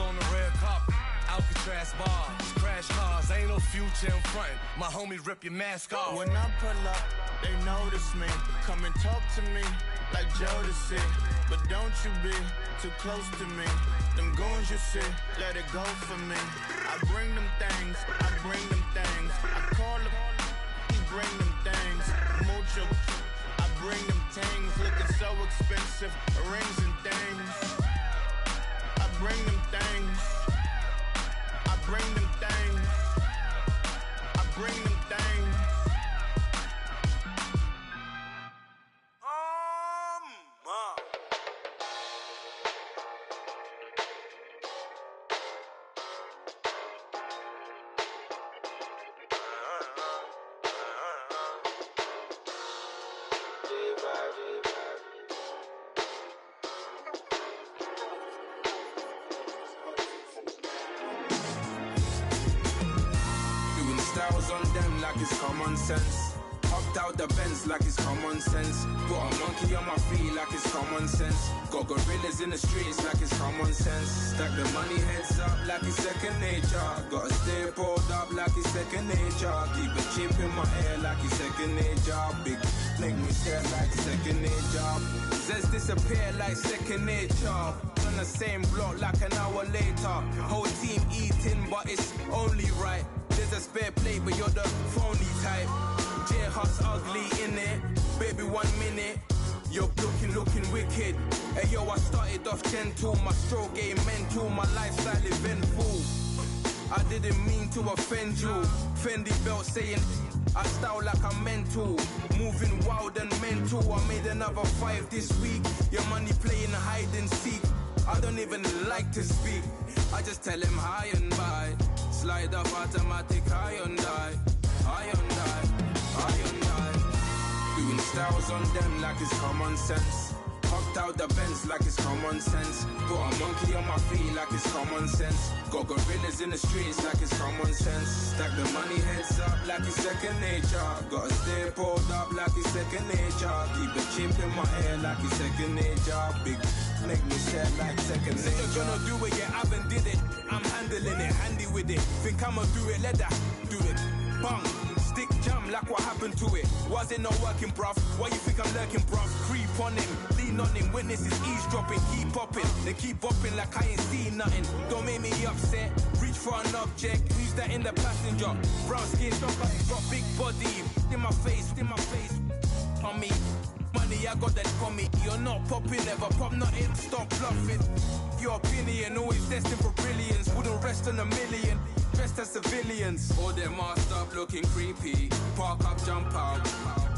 on the red carpet. Alcatraz bars, crash cars, ain't no future in front. My homies rip your mask off.
When I pull up, they notice me. Come and talk to me like Jodeci. But don't you be too close to me. Them goons you see, let it go for me. I bring them things, I call them, he bring them things. Mucho, I bring them things. Looking so expensive, rings and things. I bring them things. Bring them things. I bring them things.
On them like it's common sense. Hopped out the Benz like it's common sense. Put a monkey on my feet like it's common sense. Got gorillas in the streets like it's common sense. Stack the money heads up like it's second nature. Gotta stay pulled up like it's second nature. Keep a chip in my ear like it's second nature. Big make me stare like second nature. Zest disappear like second nature. On the same block like an hour later. Whole team eating but it's only right. There's a spare plate, but you're the phony type. J-Hut's ugly, innit? Baby, 1 minute. You're looking wicked. Hey, yo, I started off gentle. My stroke game mental. My lifestyle eventful. I didn't mean to offend you. Fendi belt saying I style like I'm mental. Moving wild and mental. I made another 5 this week. Your money playing hide and seek. I don't even like to speak. I just tell him hi and bye. Slide up automatic, Hyundai. Doing styles on them like it's common sense. Hopped out the Benz like it's common sense. Put a monkey on my feet like it's common sense. Got gorillas in the streets like it's common sense. Stack the money heads up like it's second nature. Gotta stay pulled up like it's second nature. Keep a chip in my ear like it's second nature. Big make me sad like second nature. You're gonna do it, yeah, I haven't did it. I'm handling it, handy with it. Think I'ma do it, let that do it. Bang, stick jam like what happened to it. Was it not working, bruv? Why you think I'm lurking, bruv? Creep on him, lean on him. Witnesses eavesdropping, keep popping. They keep bopping like I ain't seen nothing. Don't make me upset. Reach for an object. Who's that in the passenger? Brown skin, got big body. In my face. On me. Money, I got that for me. You're not popping, never pop nothing. Stop bluffing. Your opinion, always destined for brilliance. Wouldn't rest on a million. Dressed as civilians. All them masked up looking creepy. Park up, jump out.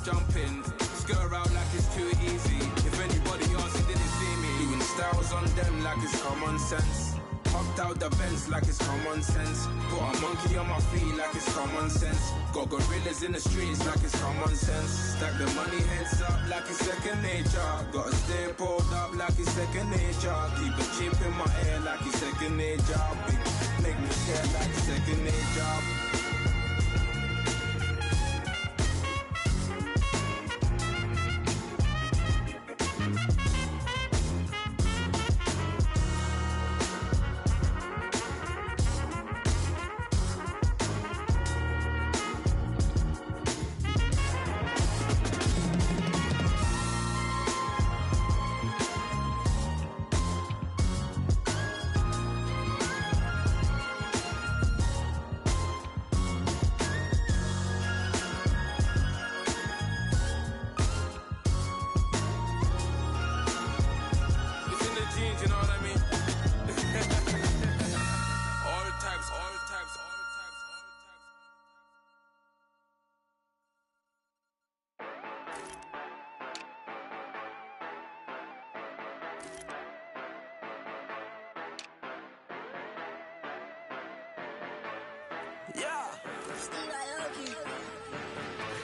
Jump in. Skirt out like it's too easy. If anybody else didn't see me. Doing styles on them like it's common sense. Hopped out the Benz like it's common sense. Put a monkey on my feet like it's common sense. Got gorillas in the streets like it's common sense. Stack the money heads up like it's second nature. Gotta stay pulled up like it's second nature. Keep a chip in my ear like it's second nature. Big make me scared like it's second nature.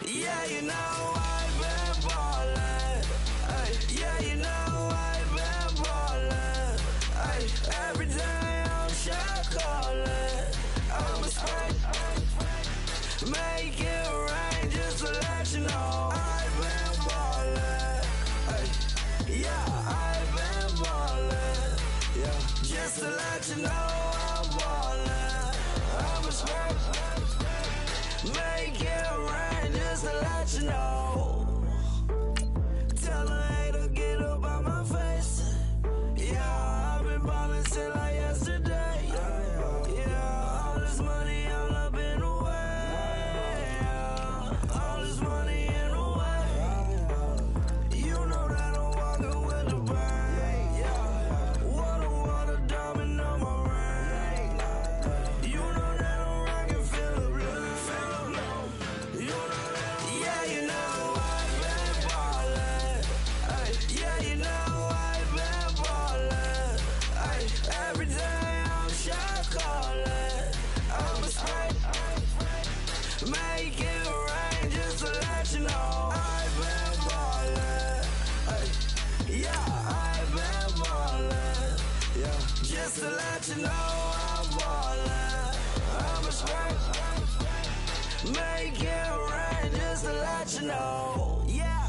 Yeah, you know I've been ballin'. Ay, yeah, you know I've been ballin'. Ay, every day I'm shot callin'. I'm a spray. Make it rain just to let you know I've been ballin'. Ay, yeah, I've been ballin'. Yeah, just to let you know I'm ballin'. I'm a spray. Make it rain just to let you know. Tell a hater get up on my face. Yeah, I've been ballin' since like yesterday. Yeah, all this money all up in the way. Yeah, all this money in the way. You know that I'm walking with the bank. Yeah, water, diamond on my ring. You know that I'm rockin' Philip Blue. You know that, yeah, you know I've been ballin'. Ay, yeah, you know I've been ballin'. Ay, every day I'm shot callin'. I'm a spray. Make it rain just to let you know I've been ballin'. Ay, yeah, I've been ballin'. Yeah, just to let you know I'm ballin'. I'm a spray. Make it rain just to let you know. Yeah,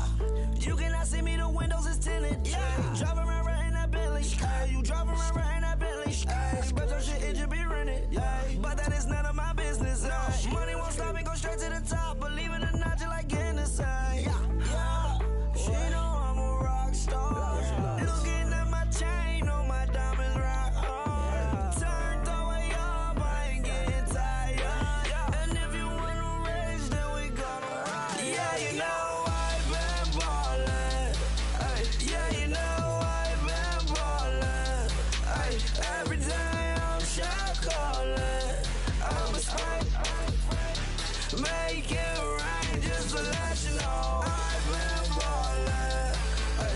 you cannot see me, the windows is tinted. Yeah, driving around right in that Bentley. Hey, you driving around right in that Bentley. Hey, but your shit, it should be rented. Yeah, but that is none of my business. Money won't stop me, go straight to the top. Believe it or not, you like getting the same. Yeah, she know I'm a rock star. Looking at my chain, on my diamonds rock hard. Turned the way up, I ain't getting tired. And if you wanna raise, then we gonna ride. Yeah, you know I've been ballin'. Ay, yeah, you know I've been ballin'. Ay, every day I'm shot callin'. I'm a spray. Make it rain just to let you know I've been ballin'. Ay,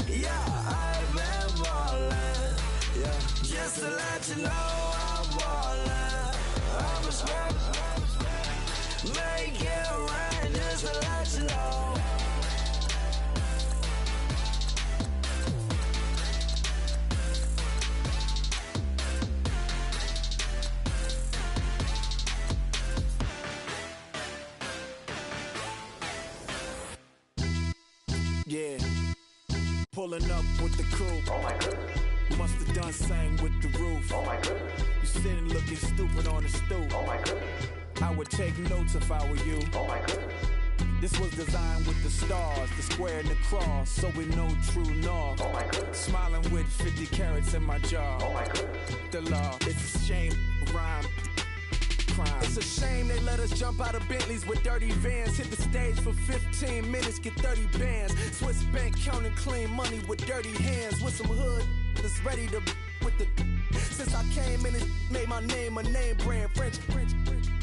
yeah, I've been ballin'. Yeah, just to let you know I'm ballin'. I'm a spray. Make it rain just to let you know.
Yeah, pulling up with the coupe. Oh my goodness. Must have done same with the roof. Oh my goodness. You sitting looking stupid on the stoop. Oh my goodness. I would take notes if I were you. Oh my goodness. This was designed with the stars, the square and the cross, so we know true north. Oh my goodness. Smiling with 50 carats in my jaw. Oh my goodness. The law, it's a shame, rhyme. Crime.
It's a shame they let us jump out of Bentleys with dirty vans. Hit the stage for 15 minutes, get 30 bands. Swiss bank counting clean money with dirty hands. With some hood that's ready to with the. Since I came in, it made my name a name brand. French.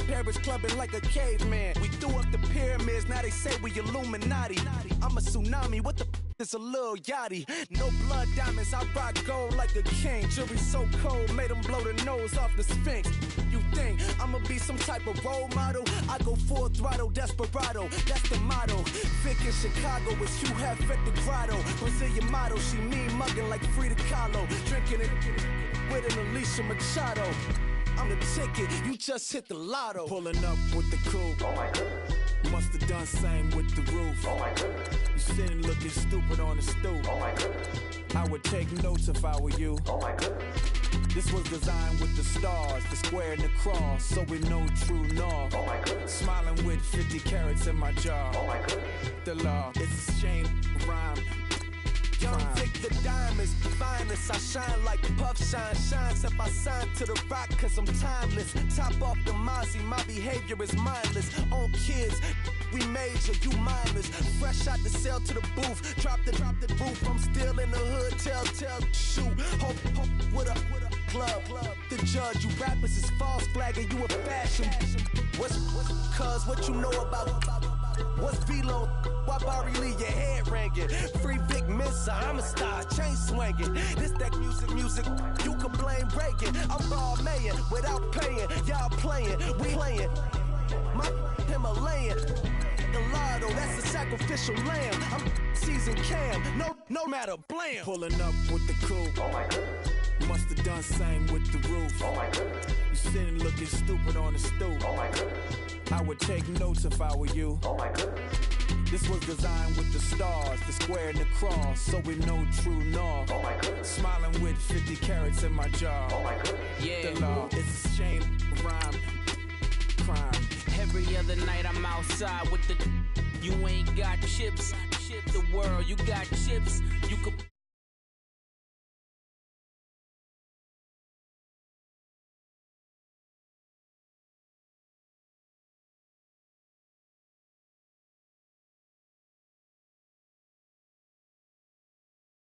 Paris clubbing like a caveman. We threw up the pyramids, now they say we Illuminati. I'm a tsunami, what the it's a little yachty. No blood diamonds, I rock gold like a king. Jury so cold, made them blow the nose off the Sphinx. You think I'ma be some type of role model? I go full throttle, desperado, that's the motto. Vic in Chicago, it's Hugh Hef at the grotto. Brazilian model, she mean mugging like Frida Kahlo. Drinking it with an Alicia Machado. I'm the ticket, you just hit the lotto.
Pulling up with the coupe. Oh my goodness. Must have done same with the roof. Oh my goodness. You sitting looking stupid on the stoop. Oh my goodness. I would take notes if I were you. Oh my goodness. This was designed with the stars, the square and the cross, so we know true north. Oh my goodness. Smiling with 50 carats in my jaw. Oh my goodness. The law, it's a shame, rhyme.
Young Vic, the diamonds, finest. I shine like Puff Shine. Shines if I sign to the rock, cause I'm timeless. Top off the Mozzie, my behavior is mindless. On kids, we major, you minors. Fresh out the cell to the booth. Drop the roof, I'm still in the hood. Tell, shoot. Hope with a club. The judge, you rappers is false flagging, you a fashion. What's what you know about? What's Velo? Why Barry Lee, your head ringing? Free Vic Mensa, I'm a star, chain swinging. This that music, you can blame Reagan. I'm raw mayin' without paying, y'all playing, we playing.
My Himalayan. Gallardo, that's a sacrificial lamb. I'm seasoned cam, no matter, blam.
Pulling up with the coupe. Oh my goodness. Must have done same with the roof. Oh my goodness. You sitting looking stupid on the stoop. Oh my goodness. I would take notes if I were you. Oh my goodness. This was designed with the stars, the square and the cross, so we know true north. Oh my goodness. Smiling with 50 carats in my jaw. Oh my goodness.
Yeah.
The law, it's a shame, rhyme, crime.
Every other night I'm outside with the. You ain't got chips. The world, you got chips. You could.